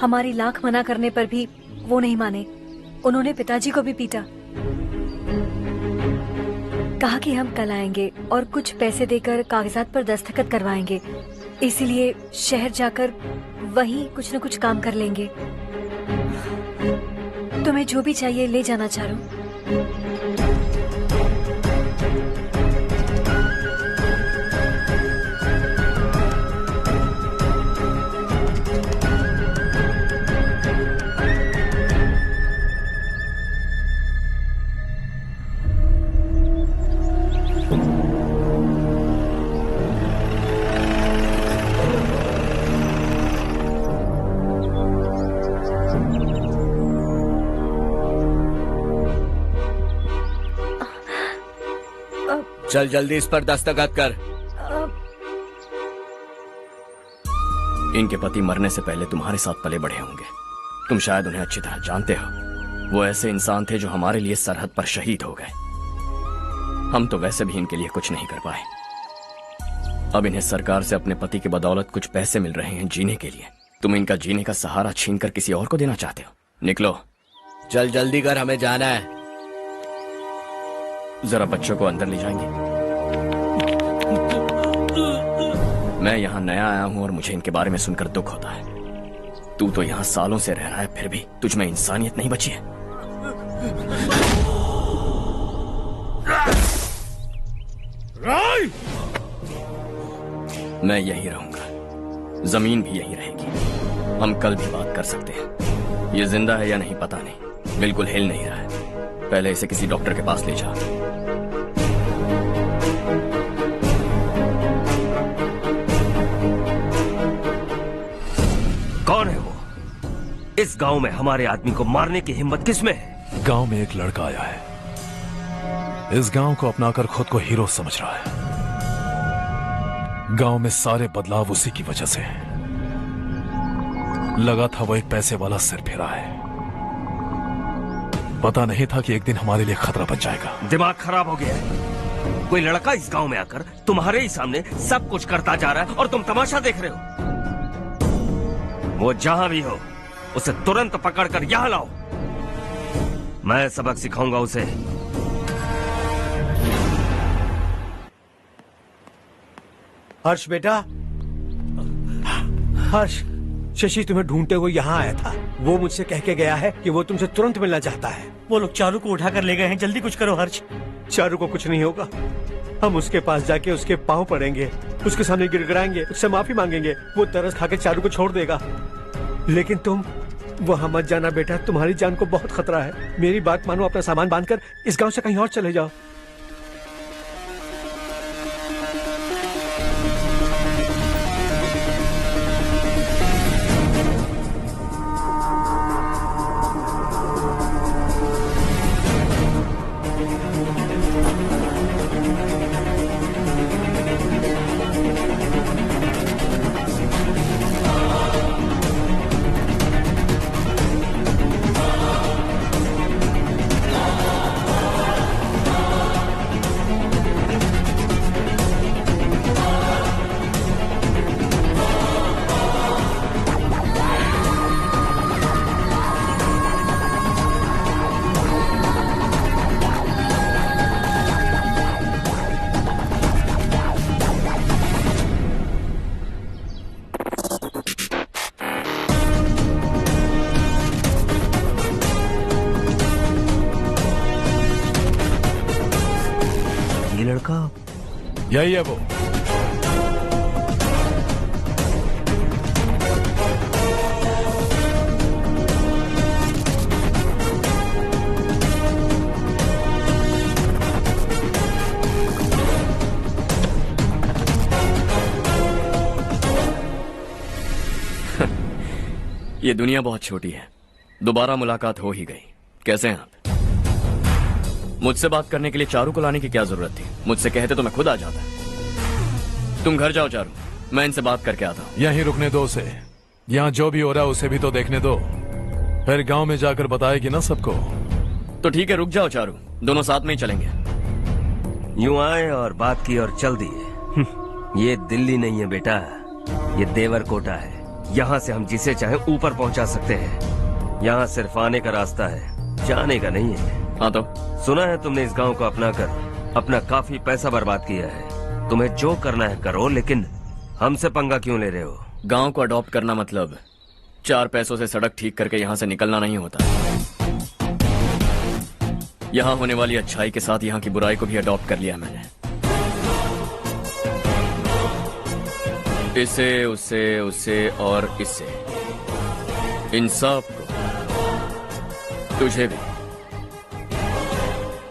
हमारी लाख मना करने पर भी वो नहीं माने। उन्होंने पिताजी को भी पीटा। कहा कि हम कल आएंगे और कुछ पैसे देकर कागजात पर दस्तखत करवाएंगे। इसीलिए शहर जाकर वहीं कुछ न कुछ काम कर लेंगे। तुम्हें जो भी चाहिए ले जाना चारो। चल जल्दी इस पर दस्तखत कर। इनके पति मरने से पहले तुम्हारे साथ पले बढ़े होंगे। तुम शायद उन्हें अच्छी तरह जानते हो। वो ऐसे इंसान थे जो हमारे लिए सरहद पर शहीद हो गए। हम तो वैसे भी इनके लिए कुछ नहीं कर पाए। अब इन्हें सरकार से अपने पति की बदौलत कुछ पैसे मिल रहे हैं जीने के लिए। तुम इनका जीने का सहारा छीनकर किसी और को देना चाहते हो? निकलो। चल जल्दी कर, हमें जाना है। जरा बच्चों को अंदर ले जाएंगे? मैं यहाँ नया आया हूँ और मुझे इनके बारे में सुनकर दुख होता है। तू तो यहाँ सालों से रह रहा है, फिर भी तुझ में इंसानियत नहीं बची है। मैं यही रहूंगा, जमीन भी यही रहेगी। हम कल भी बात कर सकते हैं। ये जिंदा है या नहीं पता नहीं, बिल्कुल हिल नहीं रहा है। पहले इसे किसी डॉक्टर के पास ले जा। कौन है वो? इस गांव में हमारे आदमी को मारने की हिम्मत किसमें है? गांव में एक लड़का आया है। इस गांव को अपनाकर खुद को हीरो समझ रहा है। गांव में सारे बदलाव उसी की वजह से हैं। लगा था वो एक पैसे वाला सिर फेरा है। पता नहीं था कि एक दिन हमारे लिए खतरा बन जाएगा। दिमाग खराब हो गया है। कोई लड़का इस गांव में आकर तुम्हारे ही सामने सब कुछ करता जा रहा है और तुम तमाशा देख रहे हो। वो जहां भी हो उसे तुरंत पकड़कर यहां लाओ। मैं सबक सिखाऊंगा उसे। हर्ष बेटा, हर्ष, शशि तुम्हें ढूंढते हुए यहाँ आया था। वो मुझसे कह के गया है कि वो तुमसे तुरंत मिलना चाहता है। वो लोग चारू को उठाकर ले गए हैं, जल्दी कुछ करो हर्ष। चारू को कुछ नहीं होगा। हम उसके पास जाके उसके पांव पड़ेंगे, उसके सामने गिड़गिड़ाएंगे, उससे माफी मांगेंगे। वो तरस खा के चारू को छोड़ देगा। लेकिन तुम वहां मत जाना बेटा, तुम्हारी जान को बहुत खतरा है। मेरी बात मानो, अपना सामान बांधकर इस गांव से कहीं और चले जाओ। यही है वो। ये दुनिया बहुत छोटी है। दोबारा मुलाकात हो ही गई। कैसे हैं आप? मुझसे बात करने के लिए चारू को लाने की क्या जरूरत थी? मुझसे कहते तो मैं खुद आ जाता। तुम घर जाओ चारू, मैं इनसे बात करके आता हूँ। यहीं रुकने दो उसे। यहाँ जो भी हो रहा है उसे भी तो देखने दो, फिर गांव में जाकर बताएगी ना सबको। तो ठीक है, रुक जाओ चारू, दोनों साथ में ही चलेंगे। यूं आए और बात की और चल दिए। ये दिल्ली नहीं है बेटा, ये देवरकोटा है। यहाँ से हम जिसे चाहे ऊपर पहुँचा सकते हैं। यहाँ सिर्फ आने का रास्ता है, जाने का नहीं है। हाँ तो सुना है तुमने इस गांव को अपना कर अपना काफी पैसा बर्बाद किया है। तुम्हें जो करना है करो, लेकिन हमसे पंगा क्यों ले रहे हो? गांव को अडॉप्ट करना मतलब 4 पैसों से सड़क ठीक करके यहाँ से निकलना नहीं होता। यहाँ होने वाली अच्छाई के साथ यहाँ की बुराई को भी अडॉप्ट कर लिया मैंने। इसे, उसे, उसे और इससे, इन सब को, तुझे भी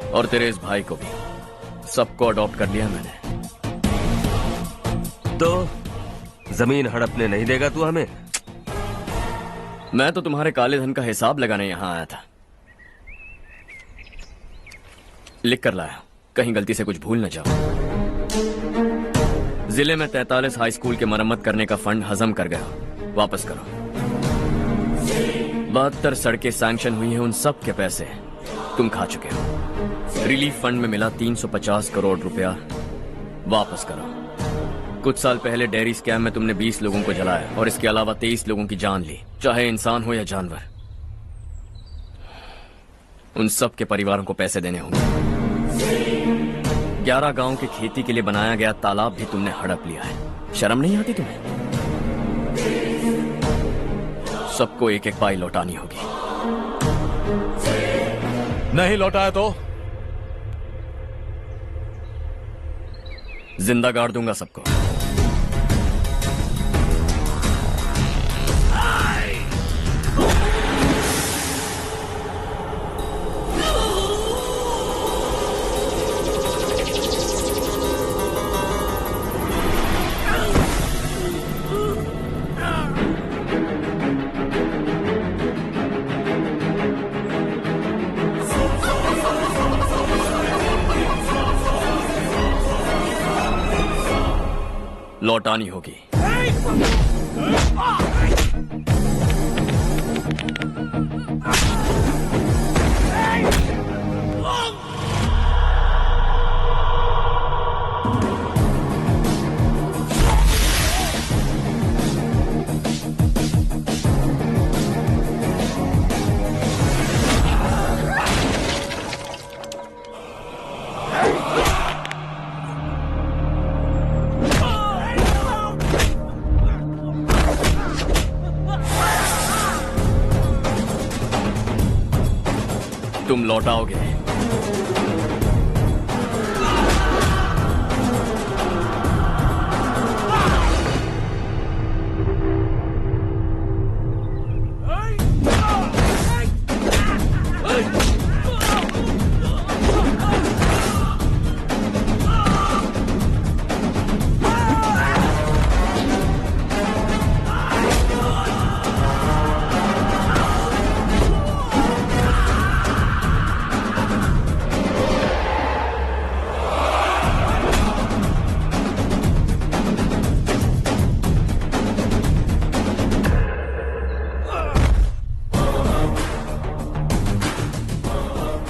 और तेरे इस भाई को भी, सबको अडॉप्ट कर लिया मैंने। तो जमीन हड़पने नहीं देगा तू हमें? मैं तो तुम्हारे काले धन का हिसाब लगाने यहाँ आया था। लिख कर लाया, कहीं गलती से कुछ भूल न जाओ। जिले में 43 हाई स्कूल के मरम्मत करने का फंड हजम कर गया, वापस करो। 72 सड़कें सैंक्शन हुई हैं, उन सब के पैसे तुम खा चुके हो। रिलीफ फंड में मिला 350 करोड़ रुपया, वापस करो। कुछ साल पहले डेयरी स्कैम में तुमने 20 लोगों को जलाया और इसके अलावा 23 लोगों की जान ली, चाहे इंसान हो या जानवर। उन सब के परिवारों को पैसे देने होंगे। 11 गांव की खेती के लिए बनाया गया तालाब भी तुमने हड़प लिया है। शर्म नहीं आती तुम्हें? सबको एक एक पाई लौटानी होगी। नहीं लौटाया तो जिंदा गाड़ दूंगा सबको। लौटानी होगी। तुम लौटाओगे।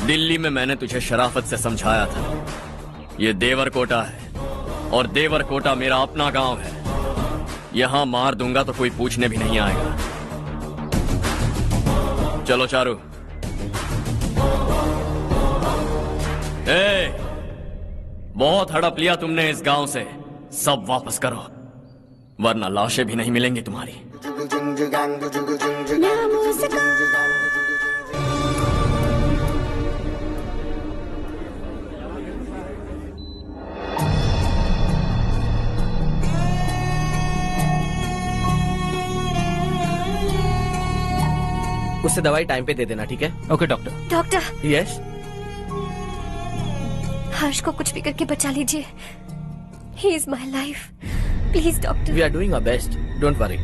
दिल्ली में मैंने तुझे शराफत से समझाया था, ये देवरकोटा है और देवरकोटा मेरा अपना गांव है। यहां मार दूंगा तो कोई पूछने भी नहीं आएगा। चलो चारू। बहुत हड़प लिया तुमने इस गांव से, सब वापस करो वरना लाशें भी नहीं मिलेंगी तुम्हारी। उससे दवाई टाइम पे दे देना, ठीक है? Okay doctor. Doctor. Yes. Harsh को कुछ भी करके बचा लीजिए। He is my life, please doctor. We are doing our best, don't worry.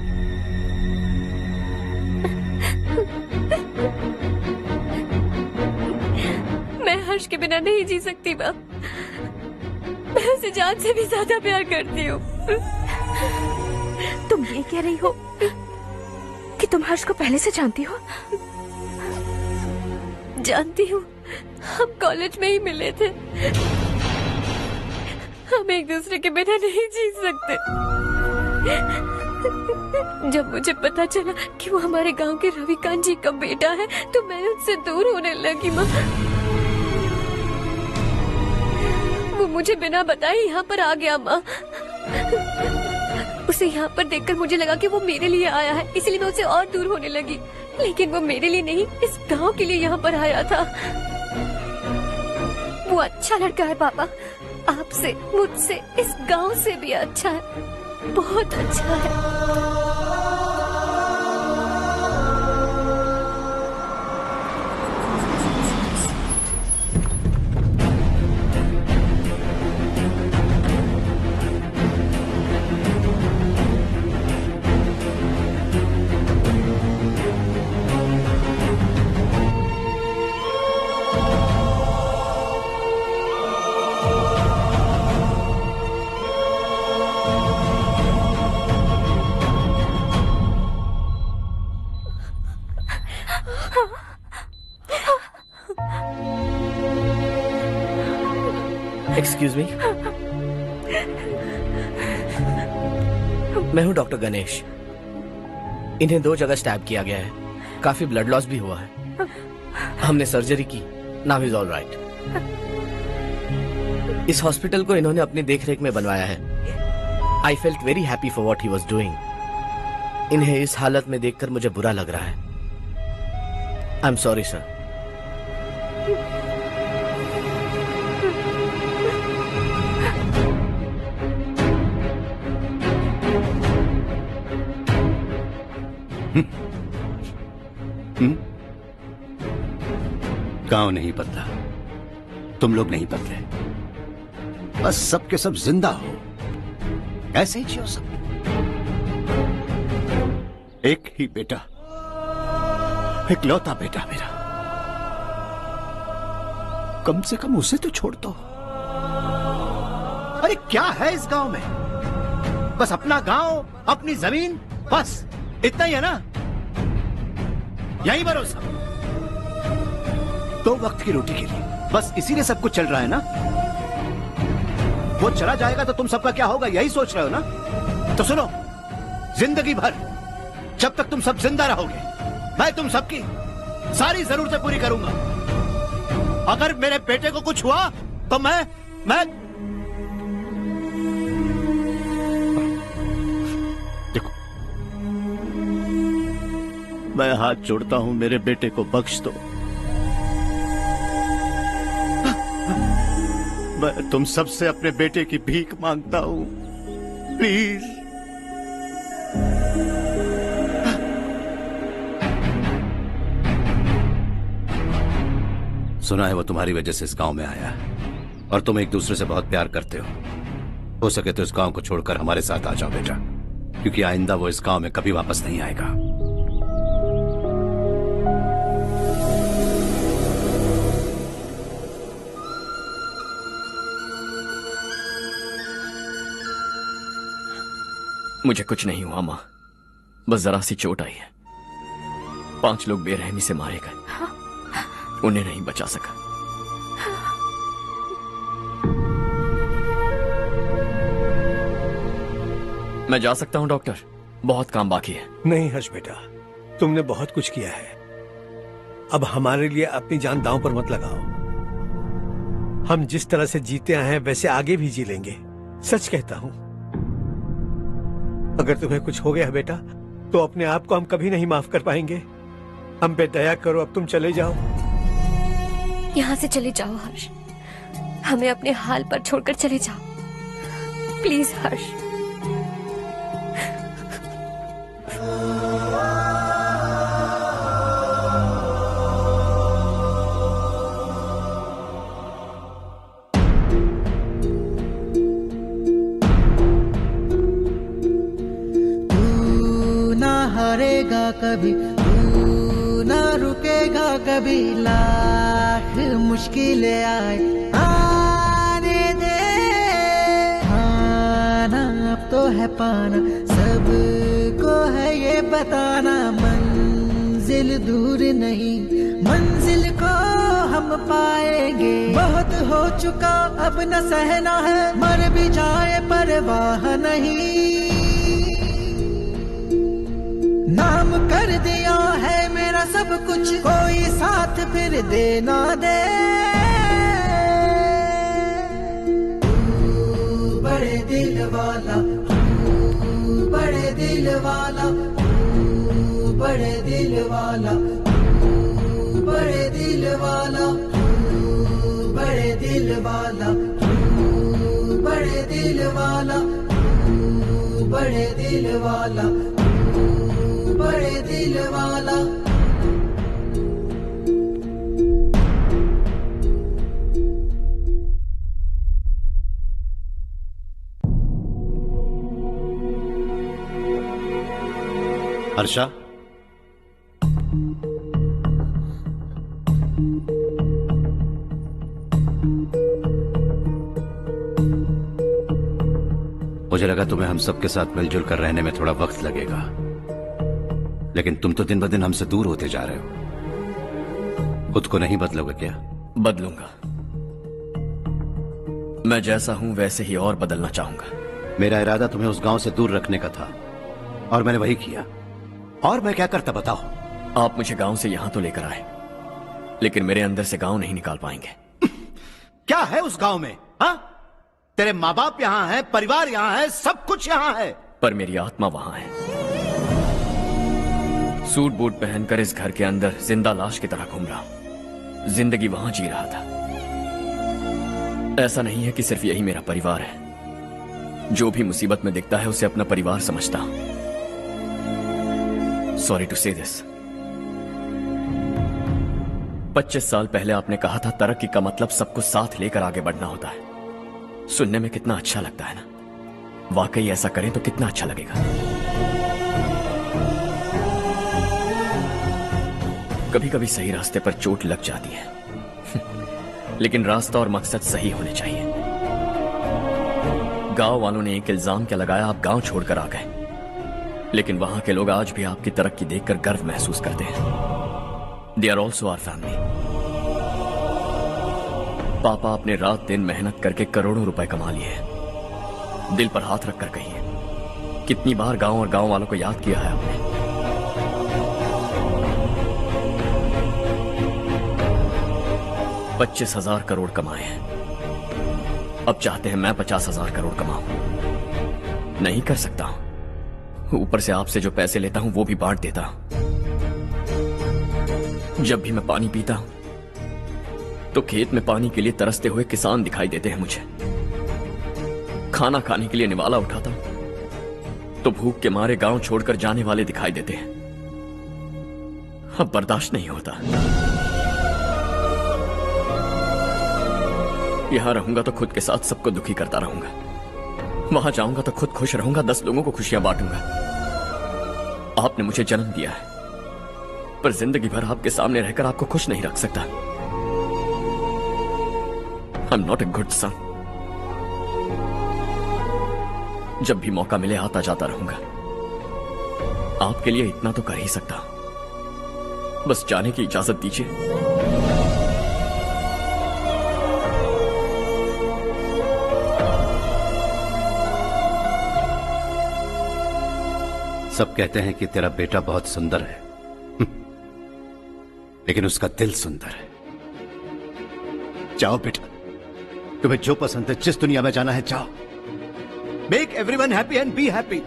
मैं हर्ष के बिना नहीं जी सकती माँ। मैं उसे जान से भी ज्यादा प्यार करती हूँ। तुम ये कह रही हो कि तुम हर्ष को पहले से जानती हो? जानती हूँ, हम कॉलेज में ही मिले थे। हम एक दूसरे के बिना नहीं जी सकते। जब मुझे पता चला कि वो हमारे गांव के रविकांत जी का बेटा है तो मैं उससे दूर होने लगी माँ। वो मुझे बिना बताए यहाँ पर आ गया माँ। उसे यहाँ पर देखकर मुझे लगा कि वो मेरे लिए आया है, इसलिए मैं उससे और दूर होने लगी। लेकिन वो मेरे लिए नहीं, इस गांव के लिए यहाँ पर आया था। वो अच्छा लड़का है पापा, आपसे, मुझसे, इस गांव से भी अच्छा है, बहुत अच्छा है। एक्सक्यूज मी, मैं हूं डॉक्टर गणेश। इन्हें 2 जगह स्टैब किया गया है, काफी ब्लड लॉस भी हुआ है। हमने सर्जरी की, नाउ इज ऑल राइट। इस हॉस्पिटल को इन्होंने अपनी देखरेख में बनवाया है। I felt very happy for what he was doing. इन्हें इस हालत में देखकर मुझे बुरा लग रहा है। I am sorry sir. गांव नहीं बदला, तुम लोग नहीं बदले, बस सबके सब जिंदा हो, ऐसे ही जियो सब। एक ही बेटा, इकलौता बेटा मेरा, कम से कम उसे तो छोड़ दो। अरे क्या है इस गांव में? बस अपना गांव, अपनी जमीन, बस इतना ही है ना? यही भरोसा 2 वक्त की रोटी के लिए, बस इसीलिए सब कुछ चल रहा है ना? वो चला जाएगा तो तुम सबका क्या होगा, यही सोच रहे हो ना? तो सुनो, जिंदगी भर जब तक तुम सब जिंदा रहोगे, मैं तुम सबकी सारी जरूरतें पूरी करूंगा। अगर मेरे बेटे को कुछ हुआ तो मैं देखो, मैं हाथ जोड़ता हूं, मेरे बेटे को बख्श दो। मैं तुम सबसे अपने बेटे की भीख मांगता हूं, प्लीज। सुना है वो तुम्हारी वजह से इस गांव में आया है और तुम एक दूसरे से बहुत प्यार करते हो सके तो इस गांव को छोड़कर हमारे साथ आ जाओ बेटा, क्योंकि आइंदा वो इस गांव में कभी वापस नहीं आएगा। मुझे कुछ नहीं हुआ माँ, बस जरा सी चोट आई है। 5 लोग बेरहमी से मारे गए, उन्हें नहीं बचा सका। मैं जा सकता हूं डॉक्टर, बहुत काम बाकी है। नहीं हर्ष बेटा, तुमने बहुत कुछ किया है, अब हमारे लिए अपनी जान दांव पर मत लगाओ। हम जिस तरह से जीते आए हैं वैसे आगे भी जी लेंगे, सच कहता हूं। अगर तुम्हें कुछ हो गया बेटा तो अपने आप को हम कभी नहीं माफ कर पाएंगे। हम पे दया करो, अब तुम चले जाओ। यहाँ से चले जाओ हर्ष, हमें अपने हाल पर छोड़कर चले जाओ प्लीज हर्ष। हारेगा कभी, तू ना रुकेगा कभी, लाख मुश्किलें आए आने दे। खाना अब तो है पाना, सबको है ये बताना, मंजिल दूर नहीं, मंजिल को हम पाएंगे। बहुत हो चुका अब न सहना है, मर भी जाए परवाह नहीं। नाम कर दिया है मेरा सब कुछ, कोई साथ फिर देना दे। तू बड़े दिल वाला, तू बड़े दिल वाला, तू बड़े दिल वाला, तू बड़े दिल वाला, तू बड़े दिल वाला, तू बड़े दिल वाला, तू बड़े दिल वाला, बड़े दिल वाला। हर्षा, मुझे लगा तुम्हें हम सबके साथ मिलजुल कर रहने में थोड़ा वक्त लगेगा, लेकिन तुम तो दिन ब दिन हमसे दूर होते जा रहे हो। खुद को नहीं बदलोगे क्या? बदलूंगा, मैं जैसा हूं वैसे ही और बदलना चाहूंगा। मेरा इरादा तुम्हें उस गांव से दूर रखने का था और मैंने वही किया। और मैं क्या करता बताओ? आप मुझे गांव से यहां तो लेकर आए, लेकिन मेरे अंदर से गांव नहीं निकाल पाएंगे। क्या है उस गांव में? हाँ, तेरे माँ बाप यहाँ है, परिवार यहाँ है, सब कुछ यहाँ है, पर मेरी आत्मा वहां है। सूट बूट पहनकर इस घर के अंदर जिंदा लाश की तरह घूम रहा हूं, जिंदगी वहां जी रहा था। ऐसा नहीं है कि सिर्फ यही मेरा परिवार है, जो भी मुसीबत में दिखता है उसे अपना परिवार समझता हूं। सॉरी टू से दिस। 25 साल पहले आपने कहा था तरक्की का मतलब सबको साथ लेकर आगे बढ़ना होता है। सुनने में कितना अच्छा लगता है ना? वाकई ऐसा करें तो कितना अच्छा लगेगा। कभी कभी सही रास्ते पर चोट लग जाती है लेकिन रास्ता और मकसद सही होने चाहिए। गांव वालों ने एक इल्जाम क्या लगाया, आप गांव छोड़कर आ गए, लेकिन वहां के लोग आज भी आपकी तरक्की देखकर गर्व महसूस करते हैं। They are also our family. पापा आपने रात दिन मेहनत करके करोड़ों रुपए कमा लिए हैं। दिल पर हाथ रखकर कहिए, कितनी बार गांव और गांव वालों को याद किया है आपने? $25,000 करोड़ कमाए हैं, अब चाहते हैं मैं 50,000 करोड़ कमाऊं। नहीं कर सकता हूं। ऊपर से आपसे जो पैसे लेता हूं वो भी बांट देता हूं। जब भी मैं पानी पीता हूं तो खेत में पानी के लिए तरसते हुए किसान दिखाई देते हैं मुझे। खाना खाने के लिए निवाला उठाता हूं तो भूख के मारे गांव छोड़कर जाने वाले दिखाई देते हैं। अब बर्दाश्त नहीं होता। यहां रहूंगा तो खुद के साथ सबको दुखी करता रहूंगा, वहां जाऊंगा तो खुद खुश रहूंगा, 10 लोगों को खुशियां बांटूंगा। आपने मुझे जन्म दिया है, पर जिंदगी भर आपके सामने रहकर आपको खुश नहीं रख सकता। I am not a good son. जब भी मौका मिले आता जाता रहूंगा। आपके लिए इतना तो कर ही सकता, बस जाने की इजाजत दीजिए। सब कहते हैं कि तेरा बेटा बहुत सुंदर है, लेकिन उसका दिल सुंदर है। जाओ बेटा, तुम्हें जो पसंद है, जिस दुनिया में जाना है जाओ। Make everyone happy and be happy.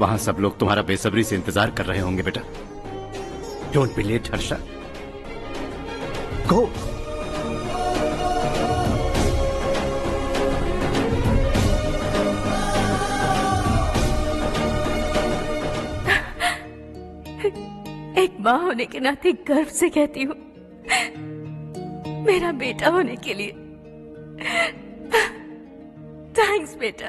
वहां सब लोग तुम्हारा बेसब्री से इंतजार कर रहे होंगे बेटा। डोंट बी लेट हर्षा, गो। एक माँ होने के नाते गर्व से कहती हूँ, मेरा बेटा होने के लिए थैंक्स बेटा।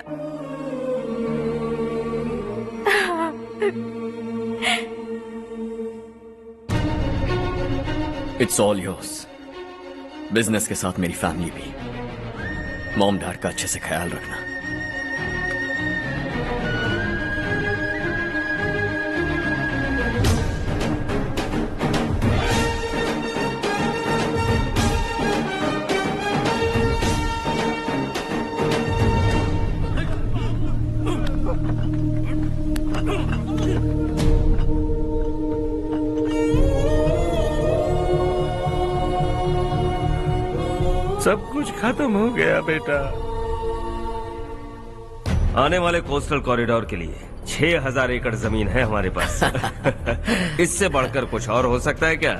It's all yours. बिजनेस के साथ मेरी फैमिली भी। मॉम डैड का अच्छे से ख्याल रखना। सब कुछ खत्म हो गया बेटा। आने वाले कोस्टल कॉरिडोर के लिए 6000 एकड़ जमीन है हमारे पास। इससे बढ़कर कुछ और हो सकता है क्या?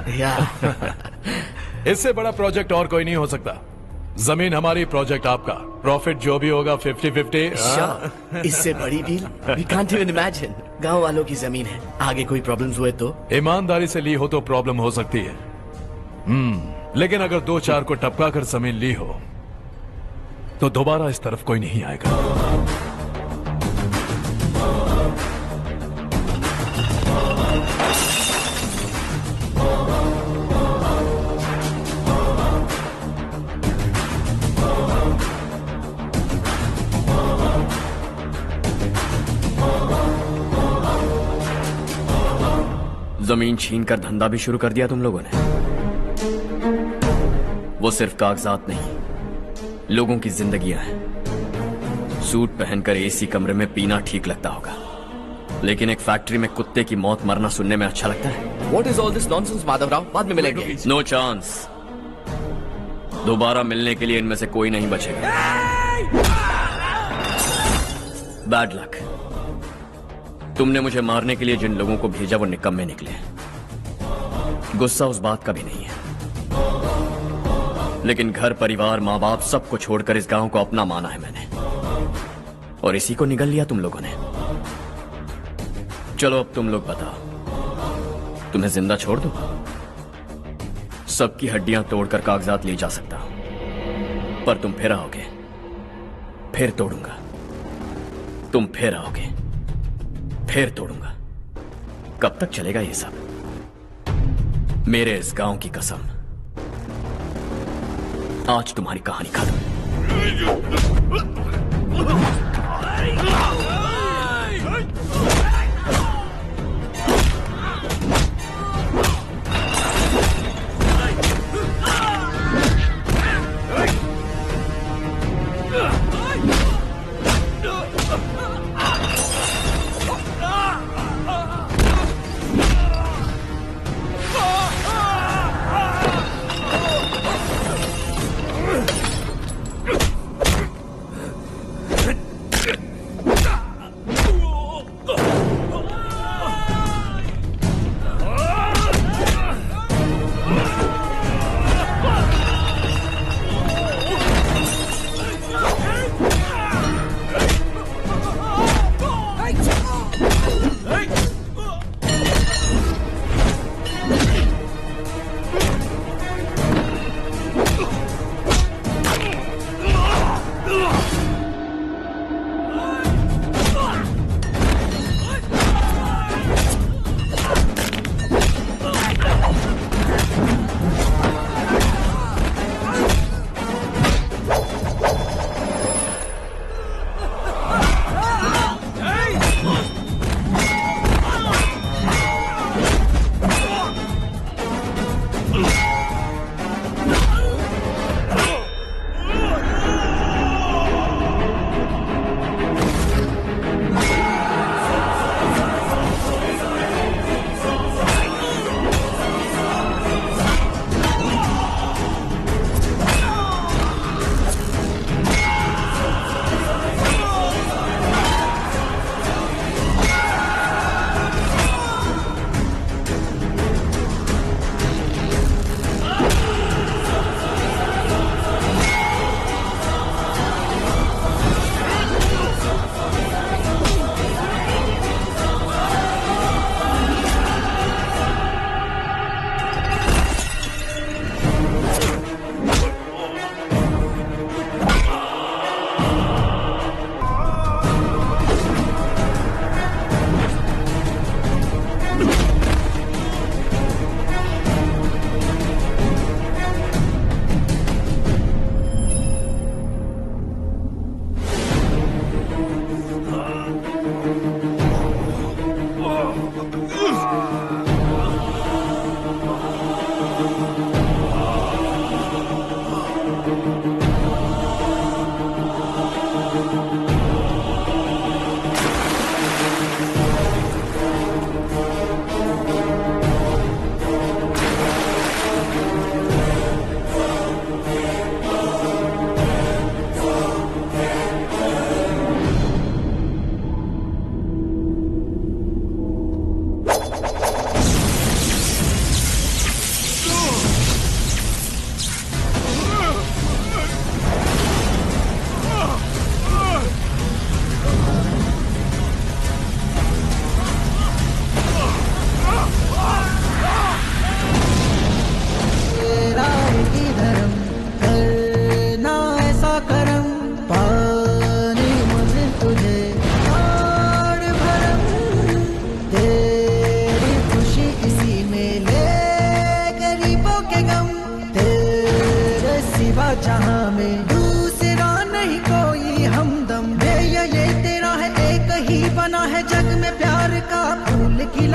इससे बड़ा प्रोजेक्ट और कोई नहीं हो सकता। जमीन हमारी, प्रोजेक्ट आपका। प्रॉफिट जो भी होगा 50-50। इससे बड़ी deal we can't even imagine. गांव वालों की जमीन है, आगे कोई प्रॉब्लम्स हुए तो? ईमानदारी से ली हो तो प्रॉब्लम हो सकती है, लेकिन अगर 2-4 को टपका कर जमीन ली हो तो दोबारा इस तरफ कोई नहीं आएगा। जमीन छीनकर धंधा भी शुरू कर दिया तुम लोगों ने। वो सिर्फ कागजात नहीं, लोगों की जिंदगियां हैं। सूट पहनकर एसी कमरे में पीना ठीक लगता होगा, लेकिन एक फैक्ट्री में कुत्ते की मौत मरना सुनने में अच्छा लगता है। What is all this nonsense, Madhavrao? बाद में मिलेंगे। No chance. दोबारा मिलने के लिए इनमें से कोई नहीं बचेगा। Bad luck. तुमने मुझे मारने के लिए जिन लोगों को भेजा वो निकम्मे निकले। गुस्सा उस बात का भी नहीं है, लेकिन घर परिवार माँ बाप सबको छोड़कर इस गांव को अपना माना है मैंने, और इसी को निगल लिया तुम लोगों ने। चलो अब तुम लोग बताओ, तुम्हें जिंदा छोड़ दूं? सबकी हड्डियां तोड़कर कागजात ले जा सकता हूं, पर तुम फिर आओगे, फिर तोड़ूंगा। तुम फिर आओगे, फिर तोड़ूंगा। कब तक चलेगा ये सब? मेरे इस गांव की कसम, आज तुम्हारी कहानी खत्म।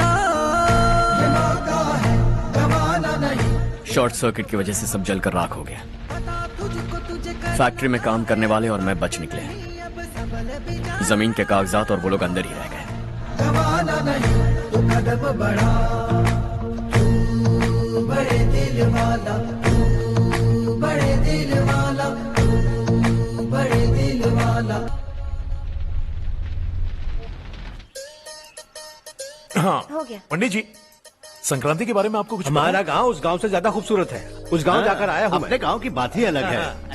जीना ये मौका है, गवाना नहीं। शॉर्ट सर्किट की वजह से सब जलकर राख हो गया। तुझको तुझे कर फैक्ट्री में काम करने वाले और मैं बच निकले। जमीन के कागजात और वो लोग अंदर ही रह गए। गवाना नहीं, तू कदम बढ़ा, तू बड़े दिल वाला, तू बड़े दिल वाला, तू बड़े दिल वाला। हाँ हो गया। पंडित जी, संक्रांति के बारे में आपको कुछ पता हमारा है? गांव उस गांव से ज्यादा खूबसूरत है। उस गांव जाकर आया हूँ अपने गांव की बात ही अलग है।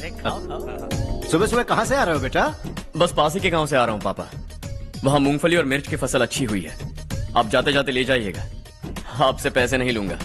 सुबह सुबह कहाँ से आ रहे हो बेटा? बस पास ही के गांव से आ रहा हूँ पापा। वहाँ मूंगफली और मिर्च की फसल अच्छी हुई है। आप जाते जाते ले जाइएगा, आपसे पैसे नहीं लूंगा।